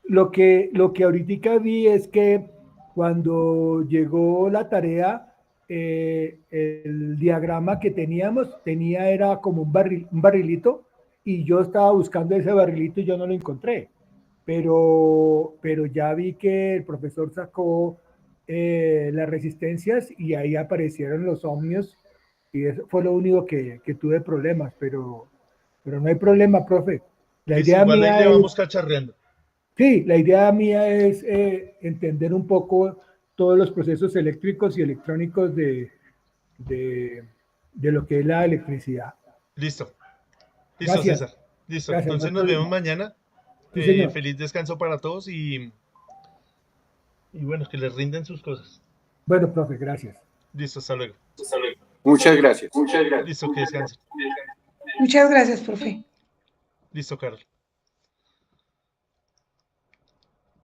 S11: Lo que ahorita vi es que cuando llegó la tarea, el diagrama que era como un barrilito, y yo estaba buscando ese barrilito y yo no lo encontré. Pero ya vi que el profesor sacó las resistencias y ahí aparecieron los ohmios y eso fue lo único que tuve problemas, pero no hay problema, profe. La
S1: Listo,
S11: idea
S1: igual ahí
S11: mía
S1: le
S11: es,
S1: vamos cacharreando.
S11: sí, la idea mía es entender un poco todos los procesos eléctricos y electrónicos de lo que es la electricidad.
S1: Listo. Listo,
S11: Gracias.
S1: César. Listo.
S11: Gracias,
S1: Entonces
S11: no
S1: nos
S11: hay
S1: vemos
S11: problema.
S1: mañana.
S11: Sí, señor.
S1: Feliz descanso para todos y bueno, que les rinden sus cosas.
S11: Bueno, profe, gracias.
S1: Listo, hasta luego.
S7: Muchas gracias. Muchas gracias.
S1: Listo, que descansen.
S12: Muchas gracias, profe.
S1: Listo, Carol.